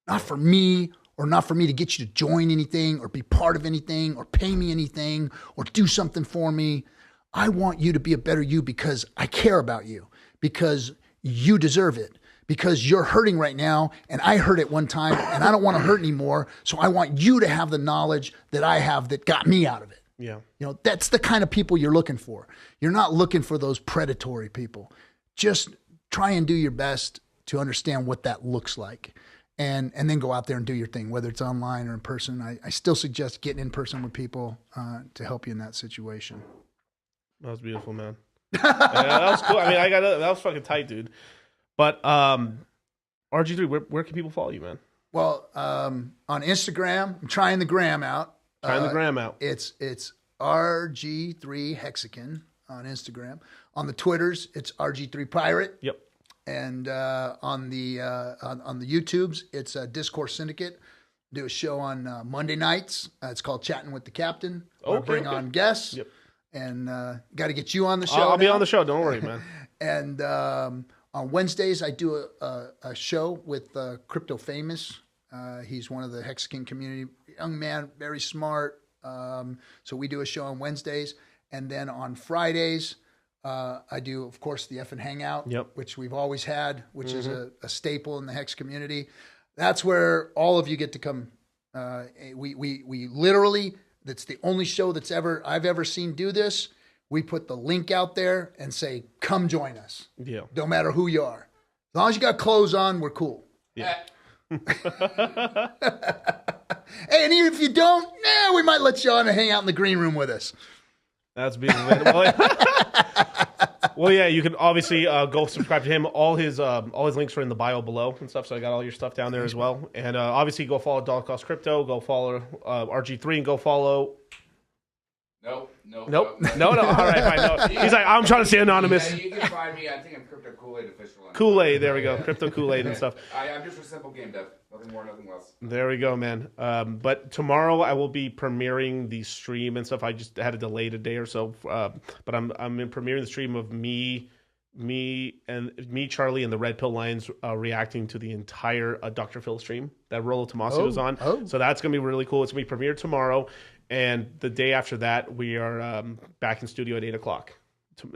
not for me, or not for me to get you to join anything or be part of anything or pay me anything or do something for me. I want you to be a better you because I care about you, because you deserve it, because you're hurting right now and I hurt at one time and I don't want to hurt anymore. So I want you to have the knowledge that I have that got me out of it. Yeah. That's the kind of people you're looking for. You're not looking for those predatory people. Just try and do your best to understand what that looks like. And then go out there and do your thing, whether it's online or in person. I still suggest getting in person with people to help you in that situation. That was beautiful, man. That was cool. I mean, that was fucking tight, dude. But RG3, where can people follow you, man? Well, on Instagram, I'm trying the gram out. Find the gram out. It's RG3 Hexagon on Instagram. On the Twitters, it's RG3 Pirate. Yep. And on the YouTubes, it's Discourse Syndicate. Do a show on Monday nights. It's called Chatting with the Captain. Bring on guests. Yep. And got to get you on the show. I'll be on the show. Don't worry, man. And on Wednesdays, I do a show with Crypto Famous. He's one of the Hexagon community. Young man, very smart. So we do a show on Wednesdays. And then on Fridays, I do, of course, the Effin' Hangout, which we've always had, which is a staple in the Hex community. That's where all of you get to come. We literally, that's the only show that's I've ever seen do this. We put the link out there and say, come join us. Yeah. No matter who you are. As long as you got clothes on, we're cool. Yeah. Hey, and even if you don't, we might let you on and hang out in the green room with us. That's beautiful. Well, yeah, you can obviously go subscribe to him. All his links are in the bio below and stuff. So I got all your stuff down there as well. And obviously, go follow Dollar Cost Crypto. Go follow RG3 and go follow. Nope. No. All right, fine. No. He's like, I'm trying to stay anonymous. Yeah, you can find me. I think I'm Crypto Kool-Aid official. Kool-Aid. There we go. Crypto Kool-Aid and stuff. I'm just a simple game dev. Nothing more, nothing less. There we go, man. But tomorrow I will be premiering the stream and stuff. I just had a delay today or so. But I'm premiering the stream of me, Charlie, and the Red Pill Lions reacting to the entire Dr. Phil stream that Rollo Tomasi was on. So that's gonna be really cool. It's gonna be premiered tomorrow, and the day after that we are back in studio at 8:00.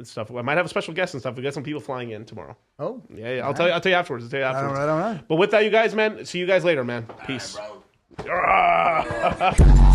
Stuff. I might have a special guest and stuff. We got some people flying in tomorrow. Oh, yeah. I'll tell you afterwards. I don't know. But with that, you guys, man. See you guys later, man. Peace. All right, bro.